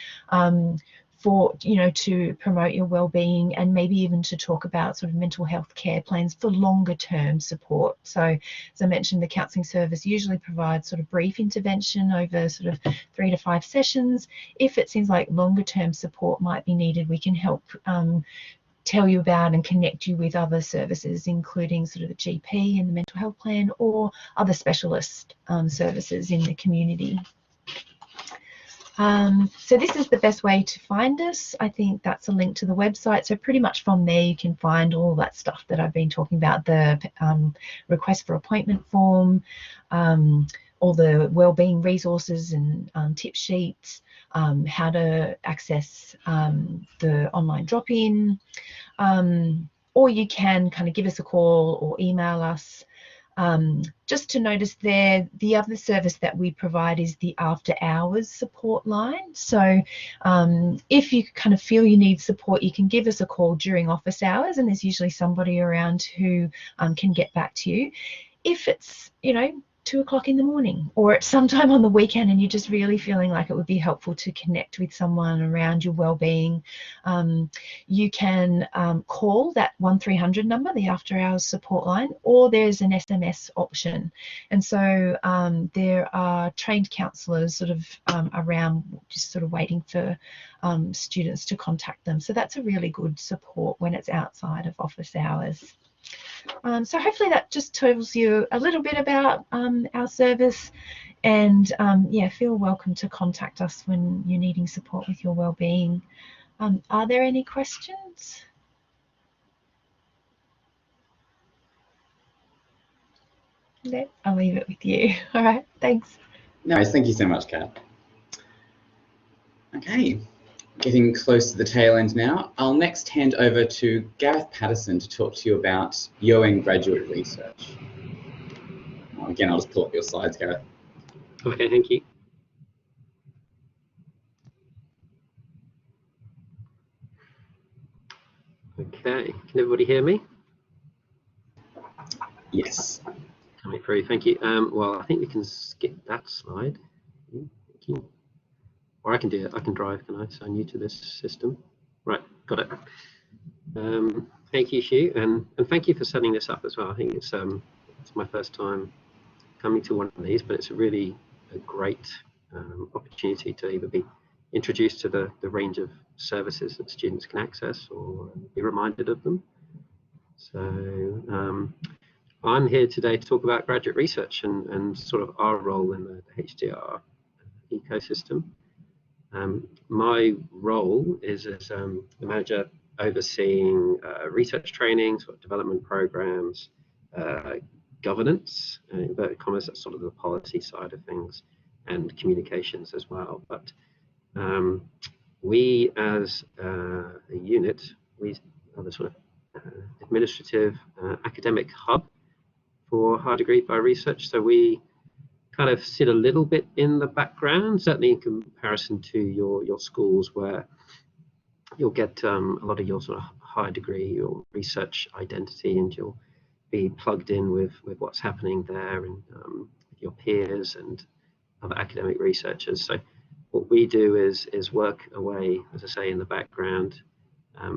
for, you know, to promote your well-being, and maybe even to talk about sort of mental health care plans for longer term support. So as I mentioned, the counselling service usually provides sort of brief intervention over sort of 3 to 5 sessions. If it seems like longer term support might be needed, we can help tell you about and connect you with other services, including sort of the GP and the mental health plan, or other specialist services in the community. So this is the best way to find us. I think that's a link to the website. So pretty much from there you can find all that stuff that I've been talking about, the request for appointment form, all the wellbeing resources and tip sheets, how to access the online drop-in, or you can kind of give us a call or email us. Just to notice there, the other service that we provide is the after hours support line. So if you kind of feel you need support, you can give us a call during office hours, and there's usually somebody around who can get back to you. If it's, you know, 2 o'clock in the morning or at some time on the weekend and you're just really feeling like it would be helpful to connect with someone around your well-being, you can call that 1300 number, the after hours support line, or there's an SMS option. And so there are trained counsellors sort of around, just sort of waiting for students to contact them. So that's a really good support when it's outside of office hours. So hopefully that just tells you a little bit about our service, and yeah, feel welcome to contact us when you're needing support with your wellbeing. Are there any questions? No, I'll leave it with you. All right, thanks. No, thank you so much, Kat. Okay. Getting close to the tail end now. I'll next hand over to Gareth Patterson to talk to you about UN graduate research. Again, I'll just pull up your slides, Gareth. Okay, thank you. Okay, can everybody hear me? Yes. Coming through, thank you. Well, I think we can skip that slide. Thank you. Or I can do it, I can drive, can I? So I'm new to this system. Right, got it. Thank you, Hugh, and thank you for setting this up as well. I think it's my first time coming to one of these, but it's really a great opportunity to either be introduced to the range of services that students can access or be reminded of them. So I'm here today to talk about graduate research and sort of our role in the HDR ecosystem. My role is as the manager overseeing research training, sort of development programs, governance, in inverted commas, that's sort of the policy side of things, and communications as well. But we as a unit, we are the sort of administrative academic hub for higher degree bioresearch. So we kind of sit a little bit in the background, certainly in comparison to your schools, where you'll get a lot of your sort of higher degree, your research identity, and you'll be plugged in with what's happening there and your peers and other academic researchers. So what we do is work away, as I say, in the background,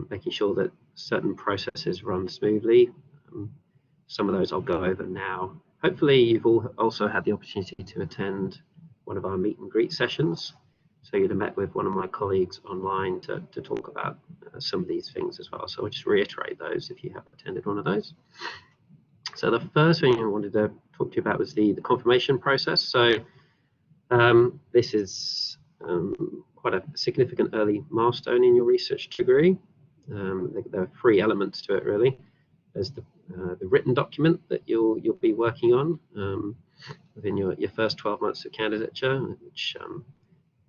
making sure that certain processes run smoothly. Some of those I'll go over now. Hopefully you've all also had the opportunity to attend one of our meet and greet sessions. So you'd have met with one of my colleagues online to talk about some of these things as well. So I'll just reiterate those if you have attended one of those. So the first thing I wanted to talk to you about was the confirmation process. So this is quite a significant early milestone in your research degree. There are 3 elements to it really. There's the written document that you'll be working on within your first 12 months of candidature, which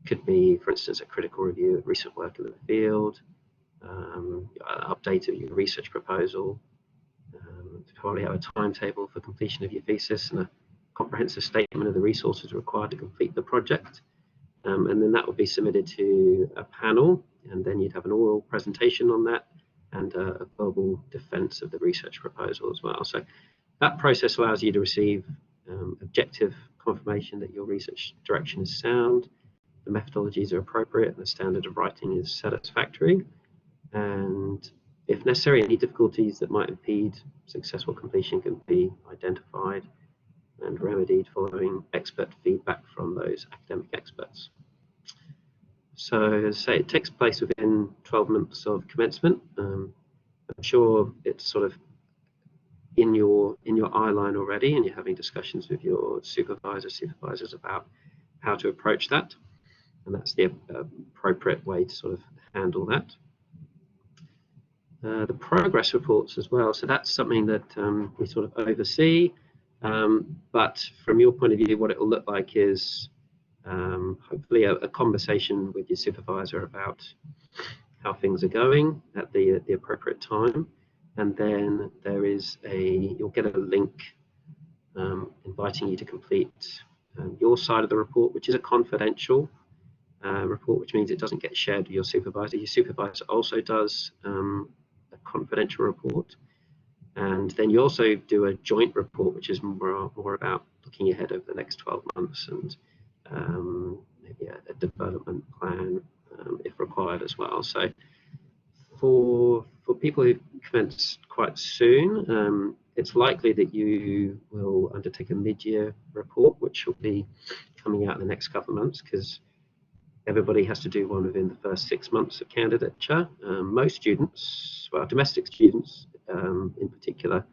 could be, for instance, a critical review of recent work in the field, update of your research proposal, probably have a timetable for completion of your thesis and a comprehensive statement of the resources required to complete the project. And then that will be submitted to a panel, and then you'd have an oral presentation on that and a verbal defense of the research proposal as well. So that process allows you to receive objective confirmation that your research direction is sound, the methodologies are appropriate, and the standard of writing is satisfactory. And if necessary, any difficulties that might impede successful completion can be identified and remedied following expert feedback from those academic experts. So as I say, it takes place within 12 months of commencement. I'm sure it's sort of in your eye line already, and you're having discussions with your supervisors about how to approach that, and that's the appropriate way to sort of handle that. The progress reports as well, so that's something that we sort of oversee, but from your point of view, what it will look like is hopefully a conversation with your supervisor about how things are going at the appropriate time, and then there is you'll get a link inviting you to complete your side of the report, which is a confidential report, which means it doesn't get shared with your supervisor. Your supervisor also does a confidential report, and then you also do a joint report, which is more about looking ahead over the next 12 months and maybe a development plan if required as well. So for people who commence quite soon, it's likely that you will undertake a mid-year report, which will be coming out in the next couple of months, because everybody has to do one within the first 6 months of candidature. Most students, well, domestic students in particular,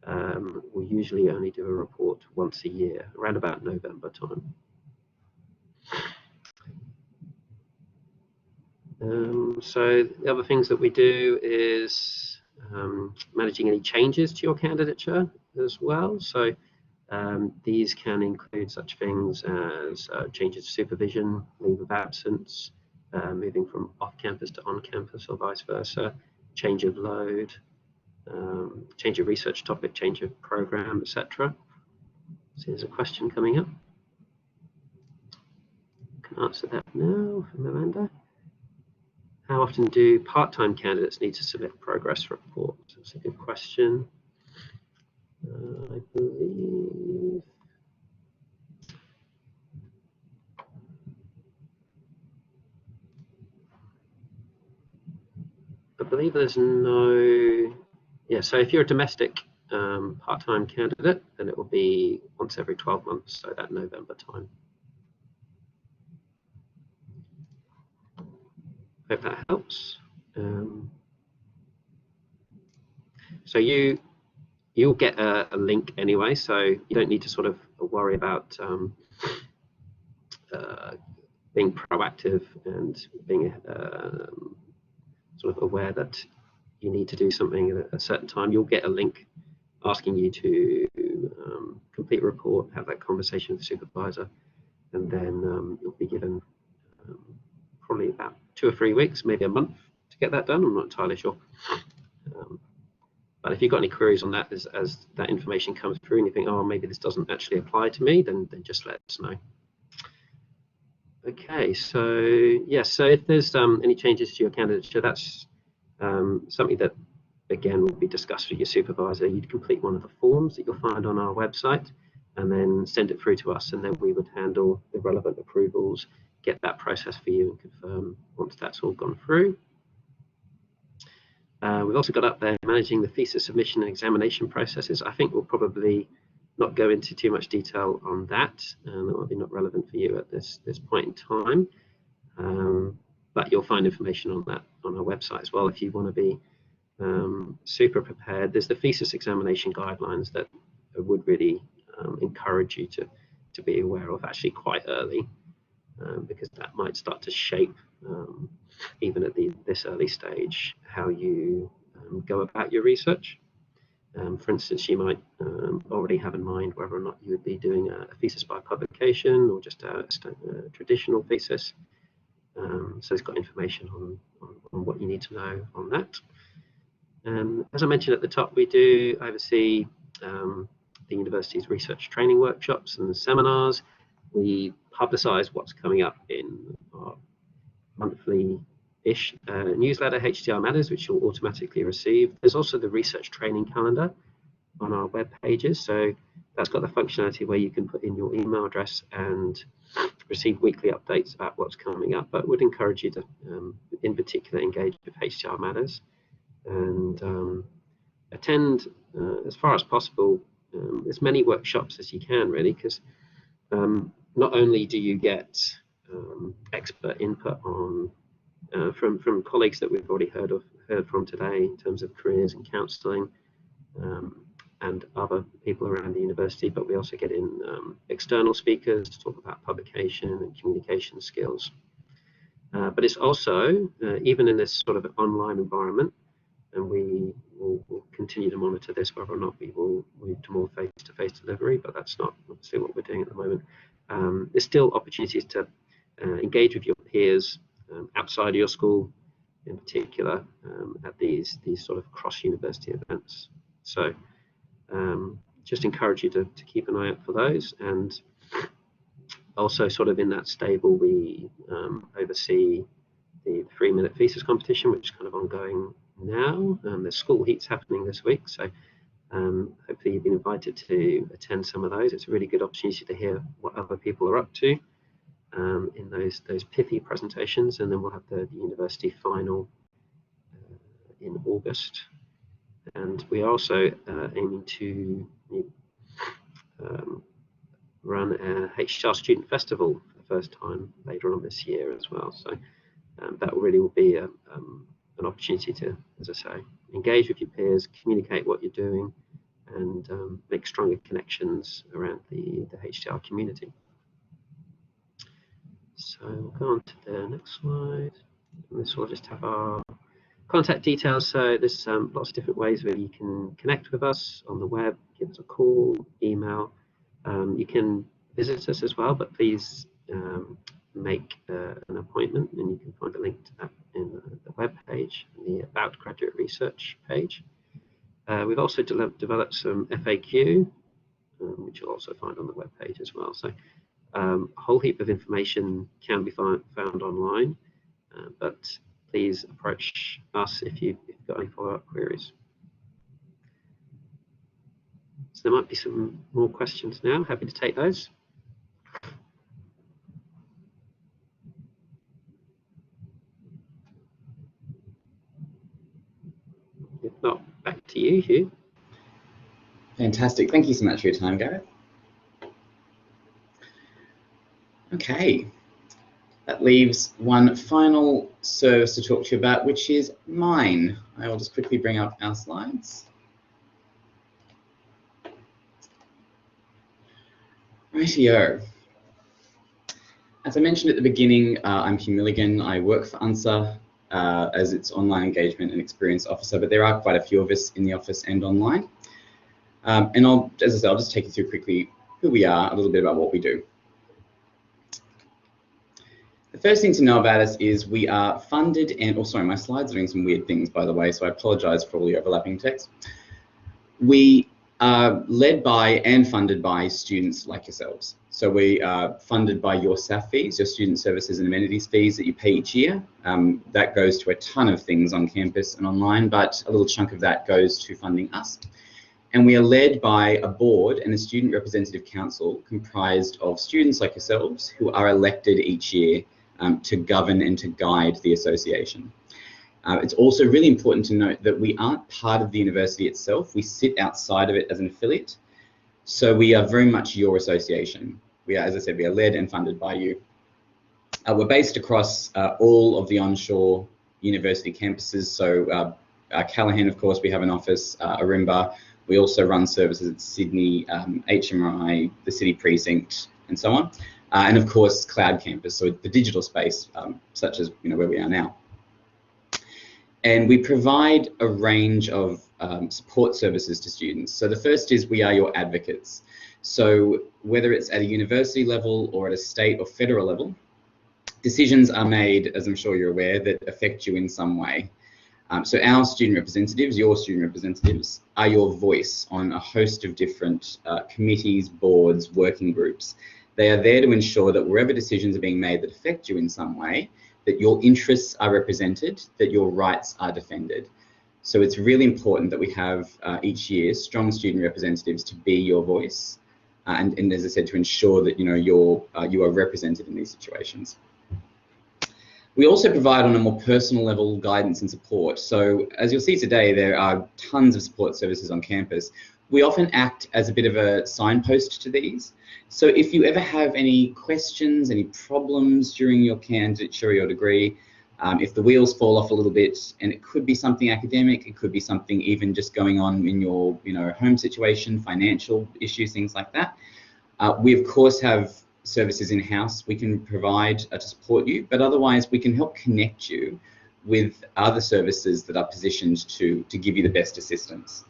will usually only do a report once a year, around about November time. So the other things that we do is managing any changes to your candidature as well. So these can include such things as changes to supervision, leave of absence, moving from off-campus to on-campus or vice versa, change of load, change of research topic, change of program, etc. So there's a question coming up. I can answer that now from Amanda. How often do part-time candidates need to submit progress reports? That's a good question. I believe there's no, yeah, so if you're a domestic part-time candidate, then it will be once every 12 months, so that November time. Hope that helps. So you'll get a link anyway, so you don't need to sort of worry about being proactive and being sort of aware that you need to do something at a certain time. You'll get a link asking you to complete a report, have that conversation with the supervisor, and then you'll be given probably about 2 or 3 weeks, maybe a month to get that done. I'm not entirely sure. But if you've got any queries on that as that information comes through and you think, oh, maybe this doesn't actually apply to me, then just let us know. Okay, so yes, so if there's any changes to your candidature, that's something that, again, will be discussed with your supervisor. You'd complete one of the forms that you'll find on our website and then send it through to us, and then we would handle the relevant approvals, get that process for you and confirm once that's all gone through. We've also got up there managing the thesis submission and examination processes. I think we'll probably not go into too much detail on that. That might be not relevant for you at this point in time. But you'll find information on that on our website as well if you want to be super prepared. There's the thesis examination guidelines that I would really encourage you to be aware of actually quite early, because that might start to shape, even at this early stage, how you go about your research. For instance, you might already have in mind whether or not you would be doing a thesis by publication or just a traditional thesis. So it's got information on what you need to know on that. As I mentioned at the top, we do oversee the university's research training workshops and seminars. We publicise what's coming up in our monthly-ish newsletter, HDR Matters, which you'll automatically receive. There's also the research training calendar on our web pages. So that's got the functionality where you can put in your email address and receive weekly updates about what's coming up. But would encourage you to, in particular, engage with HDR Matters and attend, as far as possible, as many workshops as you can, really, because not only do you get expert input on from colleagues that we've already heard from today in terms of careers and counselling and other people around the university, but we also get in external speakers to talk about publication and communication skills. But it's also, even in this sort of online environment, and we will continue to monitor this, whether or not we will move to more face-to-face delivery, but that's not obviously what we're doing at the moment. There's still opportunities to engage with your peers outside of your school, in particular, at these sort of cross-university events. So just encourage you to keep an eye out for those. And also sort of in that stable, we oversee the 3-minute thesis competition, which is kind of ongoing now. There's school heats happening this week, so hopefully you've been invited to attend some of those. It's a really good opportunity to hear what other people are up to in those pithy presentations, and then we'll have the university final in August. And we are also aiming to run a HDR Student Festival for the first time later on this year as well. So that really will be an opportunity to, as I say, engage with your peers, communicate what you're doing, and make stronger connections around the HDR community. So we'll go on to the next slide. And this will just have our contact details. So there's lots of different ways where you can connect with us on the web, give us a call, email. You can visit us as well, but please make an appointment, and you can find a link to that in the web page, the About Graduate Research page. We've also developed some FAQ, which you'll also find on the web page as well. So a whole heap of information can be found online, but please approach us if you've got any follow-up queries. So there might be some more questions now. Happy to take those. If not, back to you, Hugh. Fantastic. Thank you so much for your time, Gareth. Okay, that leaves one final service to talk to you about, which is mine. I will just quickly bring up our slides. Rightio. As I mentioned at the beginning, I'm Hugh Milligan. I work for UNSA as its online engagement and experience officer, but there are quite a few of us in the office and online. And as I said, I'll just take you through quickly who we are, a little bit about what we do. The first thing to know about us is we are funded and, oh sorry, my slides are doing some weird things, by the way, so I apologize for all the overlapping text. We are led by and funded by students like yourselves. So we are funded by your SAF fees, your student services and amenities fees that you pay each year. That goes to a ton of things on campus and online, but a little chunk of that goes to funding us. And we are led by a board and a student representative council comprised of students like yourselves who are elected each year to govern and to guide the association. It's also really important to note that we aren't part of the university itself. We sit outside of it as an affiliate. So we are very much your association. We are, as I said, we are led and funded by you. We're based across all of the onshore university campuses. So Callaghan, of course, we have an office, Arimba. We also run services at Sydney, HMRI, the City Precinct, and so on. And of course, Cloud Campus, so the digital space, such as where we are now. And we provide a range of support services to students. So the first is we are your advocates. So whether it's at a university level or at a state or federal level, decisions are made, as I'm sure you're aware, that affect you in some way. So our student representatives, your student representatives, are your voice on a host of different committees, boards, working groups. They are there to ensure that wherever decisions are being made that affect you in some way, that your interests are represented, that your rights are defended. So it's really important that we have each year strong student representatives to be your voice, and as I said, to ensure that you are represented in these situations. We also provide on a more personal level guidance and support. So as you'll see today, there are tons of support services on campus. We often act as a bit of a signpost to these. So if you ever have any questions, any problems during your candidature or your degree, if the wheels fall off a little bit, and it could be something academic, it could be something even just going on in your home situation, financial issues, things like that. We of course have services in-house we can provide to support you, but otherwise we can help connect you with other services that are positioned to give you the best assistance.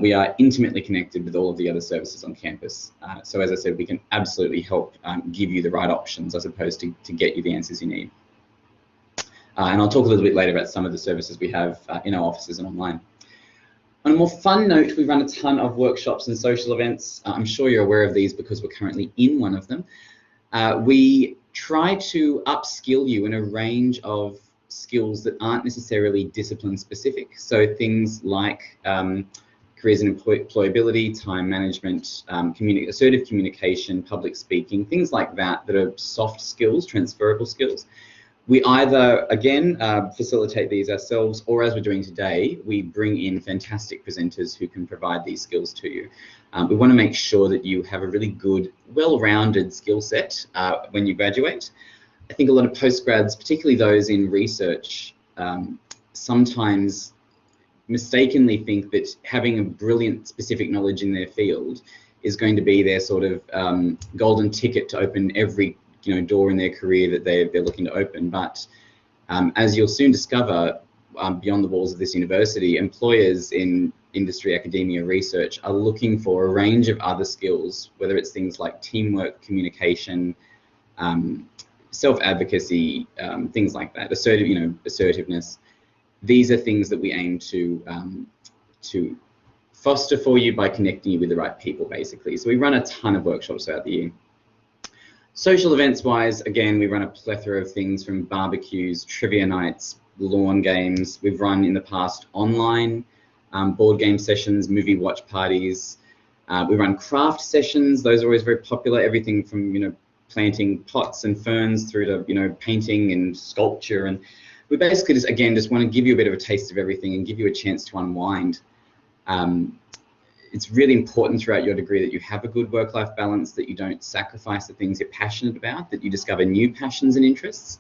We are intimately connected with all of the other services on campus. So as I said, we can absolutely help give you the right options as opposed to get you the answers you need. And I'll talk a little bit later about some of the services we have in our offices and online. On a more fun note, we run a ton of workshops and social events. I'm sure you're aware of these because we're currently in one of them. We try to upskill you in a range of skills that aren't necessarily discipline specific. So things like careers and employability, time management, assertive communication, public speaking, things like that are soft skills, transferable skills. We either, again, facilitate these ourselves, or as we're doing today, we bring in fantastic presenters who can provide these skills to you. We want to make sure that you have a really good, well-rounded skill set when you graduate. I think a lot of postgrads, particularly those in research, sometimes mistakenly think that having a brilliant specific knowledge in their field is going to be their sort of golden ticket to open every door in their career that they're looking to open. But as you'll soon discover, beyond the walls of this university, employers in industry, academia, research are looking for a range of other skills, whether it's things like teamwork, communication, self-advocacy, things like that, assertiveness. These are things that we aim to foster for you by connecting you with the right people, basically. So we run a ton of workshops throughout the year. Social events wise, again, we run a plethora of things from barbecues, trivia nights, lawn games. We've run in the past online board game sessions, movie watch parties. We run craft sessions. Those are always very popular. Everything from, you know, planting pots and ferns through to, you know, painting and sculpture. And we basically just, again, just want to give you a bit of a taste of everything and give you a chance to unwind. It's really important throughout your degree that you have a good work-life balance, that you don't sacrifice the things you're passionate about, that you discover new passions and interests.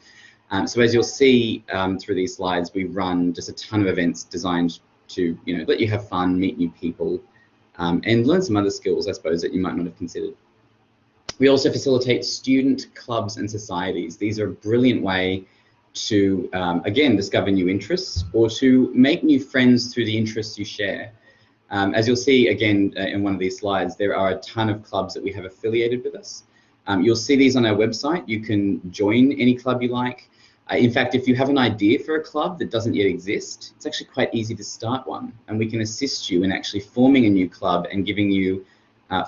So as you'll see through these slides, we run just a ton of events designed to, you know, let you have fun, meet new people, and learn some other skills, I suppose, that you might not have considered. We also facilitate student clubs and societies. These are a brilliant way to, again, discover new interests or to make new friends through the interests you share. As you'll see, again, in one of these slides, there are a ton of clubs that we have affiliated with us. You'll see these on our website. You can join any club you like. In fact, if you have an idea for a club that doesn't yet exist, it's actually quite easy to start one, and we can assist you in actually forming a new club and giving you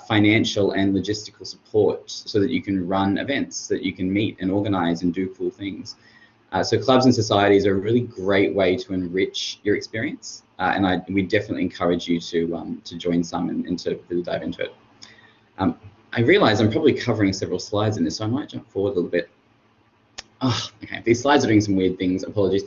financial and logistical support so that you can run events, that you can meet and organize and do cool things. So clubs and societies are a really great way to enrich your experience, and we definitely encourage you to join some and to really dive into it. I realize I'm probably covering several slides in this, so I might jump forward a little bit. Oh, okay, these slides are doing some weird things, apologies.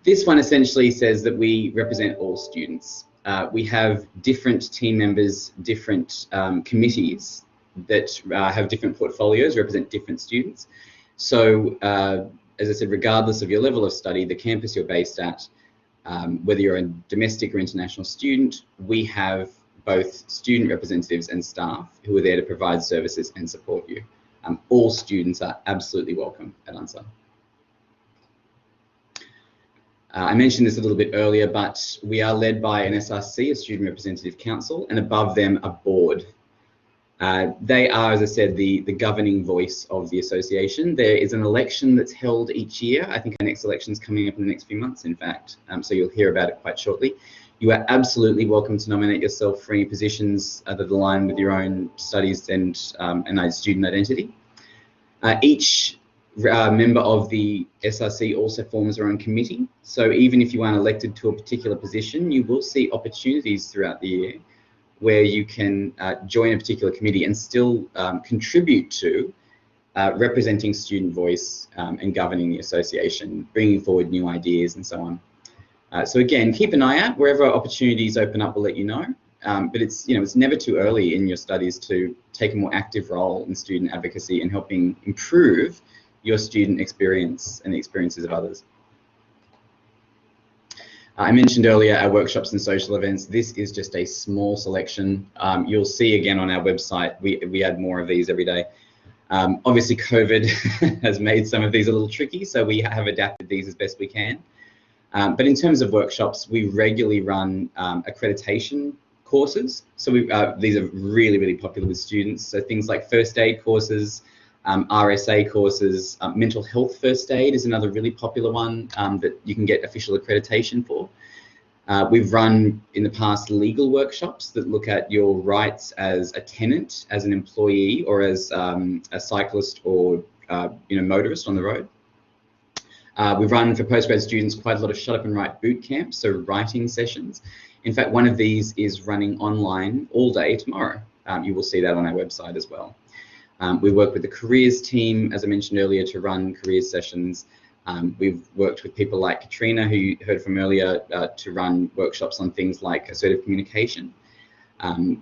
This one essentially says that we represent all students. We have different team members, different committees that have different portfolios, represent different students. So, as I said, regardless of your level of study, the campus you're based at, whether you're a domestic or international student, we have both student representatives and staff who are there to provide services and support you. All students are absolutely welcome at UNSA. I mentioned this a little bit earlier, but we are led by an SRC, a Student Representative Council, and above them a board. They are, as I said, the governing voice of the association. There is an election that's held each year. I think our next election is coming up in the next few months, in fact, so you'll hear about it quite shortly. You are absolutely welcome to nominate yourself for any positions that align with your own studies and student identity. Each member of the SRC also forms their own committee. So even if you aren't elected to a particular position, you will see opportunities throughout the year where you can join a particular committee and still contribute to representing student voice and governing the association, bringing forward new ideas and so on. So again, keep an eye out. Wherever opportunities open up, we'll let you know. But it's, you know, it's never too early in your studies to take a more active role in student advocacy and helping improve your student experience and the experiences of others. I mentioned earlier our workshops and social events. This is just a small selection. You'll see again on our website, we add more of these every day. Obviously COVID has made some of these a little tricky, so we have adapted these as best we can. But in terms of workshops, we regularly run accreditation courses. So these are really, really popular with students. So things like first aid courses, RSA courses, mental health first aid is another really popular one that you can get official accreditation for. We've run in the past legal workshops that look at your rights as a tenant, as an employee, or as a cyclist or motorist on the road. We've run for postgrad students quite a lot of Shut Up and Write boot camps, so writing sessions. In fact, one of these is running online all day tomorrow. You will see that on our website as well. We work with the careers team, as I mentioned earlier, to run careers sessions. We've worked with people like Katrina, who you heard from earlier, to run workshops on things like assertive communication.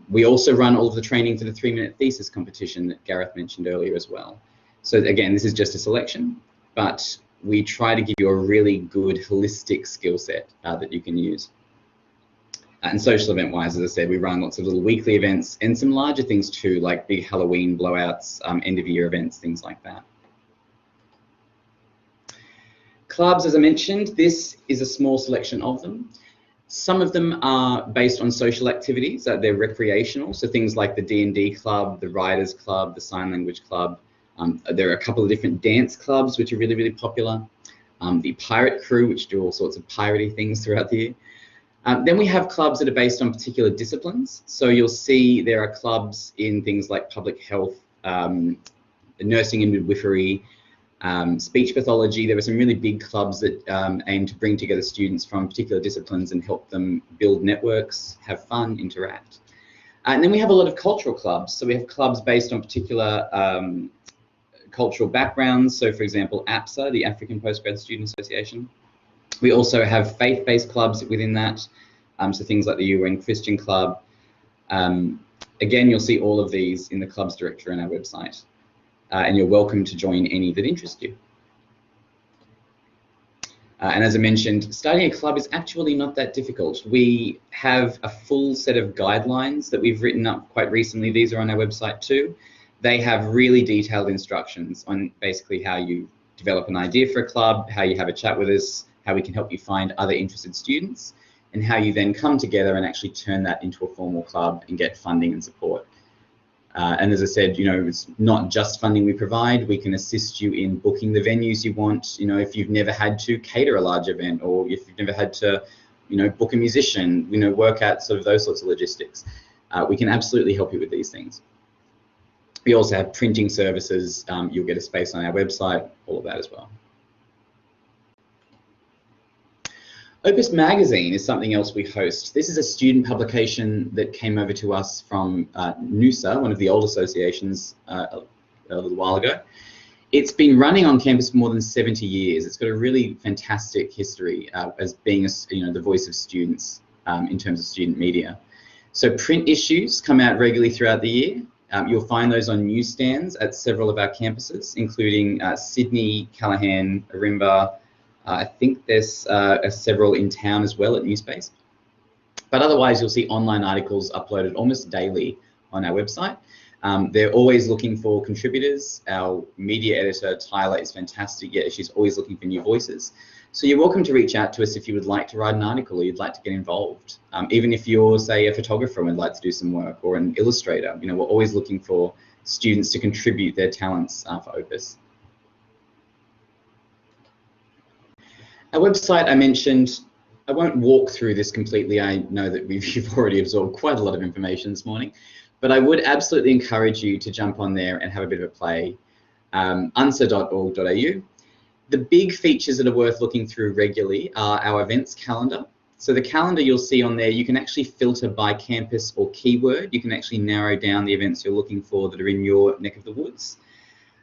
We also run all of the training for the 3-minute thesis competition that Gareth mentioned earlier as well. So again, this is just a selection, but we try to give you a really good holistic skill set that you can use. And social event wise, as I said, we run lots of little weekly events and some larger things too, like big Halloween blowouts, end of year events, things like that. Clubs, as I mentioned, this is a small selection of them. Some of them are based on social activities, they're recreational, so things like the D&D club, the Writers Club, the Sign Language Club. There are a couple of different dance clubs which are really, really popular. The Pirate Crew, which do all sorts of piratey things throughout the year. Then we have clubs that are based on particular disciplines. So you'll see there are clubs in things like public health, nursing and midwifery, speech pathology. There were some really big clubs that aim to bring together students from particular disciplines and help them build networks, have fun, interact. And then we have a lot of cultural clubs. So we have clubs based on particular cultural backgrounds. So for example, APSA, the African Postgrad Student Association. We also have faith-based clubs within that. So things like the UN Christian Club. Again, you'll see all of these in the clubs directory on our website. And you're welcome to join any that interest you. And as I mentioned, starting a club is actually not that difficult. We have a full set of guidelines that we've written up quite recently. These are on our website too. They have really detailed instructions on basically how you develop an idea for a club, how you have a chat with us, how we can help you find other interested students, and how you then come together and actually turn that into a formal club and get funding and support. And as I said, you know, it's not just funding we provide. We can assist you in booking the venues you want. You know, if you've never had to cater a large event, or if you've never had to, you know, book a musician, you know, work out sort of those sorts of logistics, we can absolutely help you with these things. We also have printing services. You'll get a space on our website, all of that as well. Opus Magazine is something else we host. This is a student publication that came over to us from NUSA, one of the old associations, a little while ago. It's been running on campus for more than 70 years. It's got a really fantastic history as being the voice of students in terms of student media. So print issues come out regularly throughout the year. You'll find those on newsstands at several of our campuses, including Sydney, Callaghan, Arimba. I think there's several in town as well at Newspace. But otherwise, you'll see online articles uploaded almost daily on our website. They're always looking for contributors. Our media editor, Tyler, is fantastic. Yeah, she's always looking for new voices. So you're welcome to reach out to us if you would like to write an article or you'd like to get involved. Even if you're, say, a photographer and would like to do some work, or an illustrator, you know, we're always looking for students to contribute their talents for Opus. Our website, I mentioned, I won't walk through this completely. I know that you've already absorbed quite a lot of information this morning, but I would absolutely encourage you to jump on there and have a bit of a play. unsa.org.au. The big features that are worth looking through regularly are our events calendar. So the calendar you'll see on there, you can actually filter by campus or keyword. You can actually narrow down the events you're looking for that are in your neck of the woods.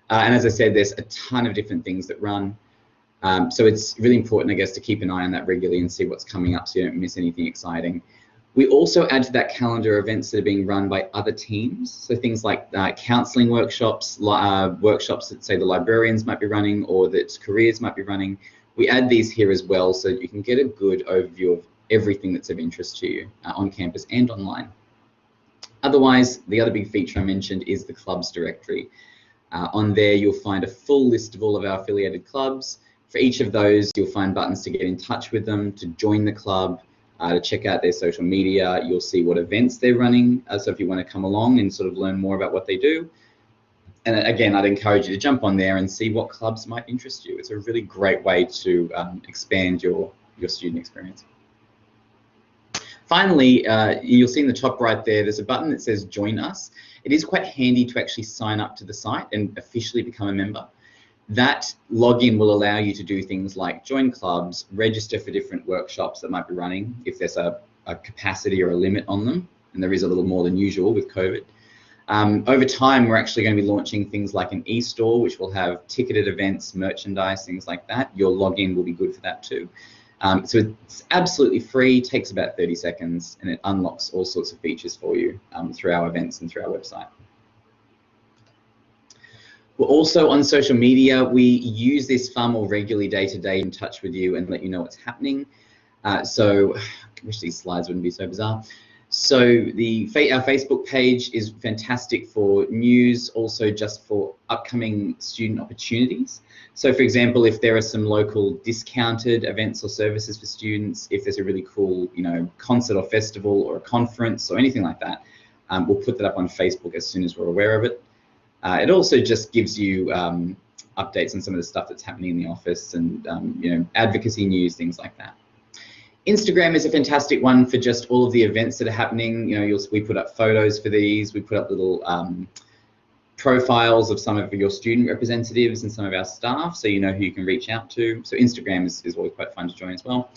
And as I said, there's a ton of different things that run. So it's really important, I guess, to keep an eye on that regularly and see what's coming up so you don't miss anything exciting. We also add to that calendar events that are being run by other teams. So things like counselling workshops, workshops that, say, the librarians might be running or that careers might be running. We add these here as well so that you can get a good overview of everything that's of interest to you on campus and online. Otherwise, the other big feature I mentioned is the clubs directory. On there, you'll find a full list of all of our affiliated clubs. For each of those, you'll find buttons to get in touch with them, to join the club, to check out their social media. You'll see what events they're running. So if you want to come along and sort of learn more about what they do. And again, I'd encourage you to jump on there and see what clubs might interest you. It's a really great way to expand your student experience. Finally, you'll see in the top right there's a button that says Join Us. It is quite handy to actually sign up to the site and officially become a member. That login will allow you to do things like join clubs, register for different workshops that might be running if there's a capacity or a limit on them, and there is a little more than usual with COVID. Over time, we're actually going to be launching things like an e-store, which will have ticketed events, merchandise, things like that. Your login will be good for that too. So it's absolutely free, takes about 30 seconds, and it unlocks all sorts of features for you through our events and through our website. We're also on social media. We use this far more regularly day to day in touch with you and let you know what's happening. So I wish these slides wouldn't be so bizarre. So our Facebook page is fantastic for news, also just for upcoming student opportunities. So for example, if there are some local discounted events or services for students, if there's a really cool, you know, concert or festival or a conference or anything like that, we'll put that up on Facebook as soon as we're aware of it. It also just gives you updates on some of the stuff that's happening in the office and you know, advocacy news, things like that. Instagram is a fantastic one for just all of the events that are happening. You know, we put up photos for these. We put up little profiles of some of your student representatives and some of our staff, so you know who you can reach out to. So Instagram is always quite fun to join as well.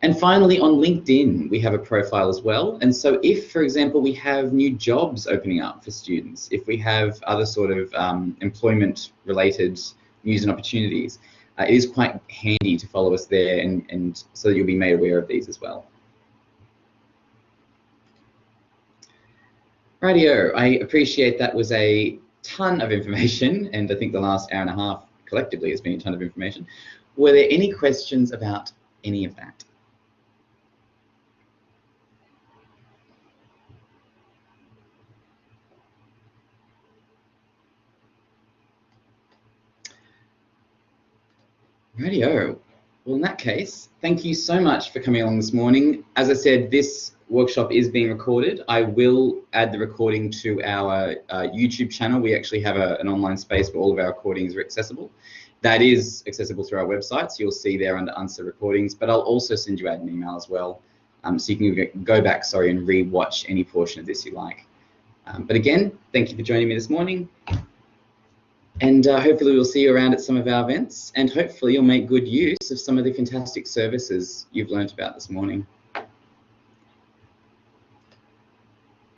And finally, on LinkedIn, we have a profile as well. And so if, for example, we have new jobs opening up for students, if we have other sort of employment-related news and opportunities, it is quite handy to follow us there, and so that you'll be made aware of these as well. Rightio, I appreciate that was a ton of information, and I think the last hour and a half collectively has been a ton of information. Were there any questions about any of that? Rightio. Well, in that case, thank you so much for coming along this morning. As I said, this workshop is being recorded. I will add the recording to our YouTube channel. We actually have an online space where all of our recordings are accessible. That is accessible through our website, so you'll see there under Answer Recordings, but I'll also send you out an email as well, so you can go back, and re-watch any portion of this you like. But again, thank you for joining me this morning. And hopefully we'll see you around at some of our events, and hopefully you'll make good use of some of the fantastic services you've learnt about this morning.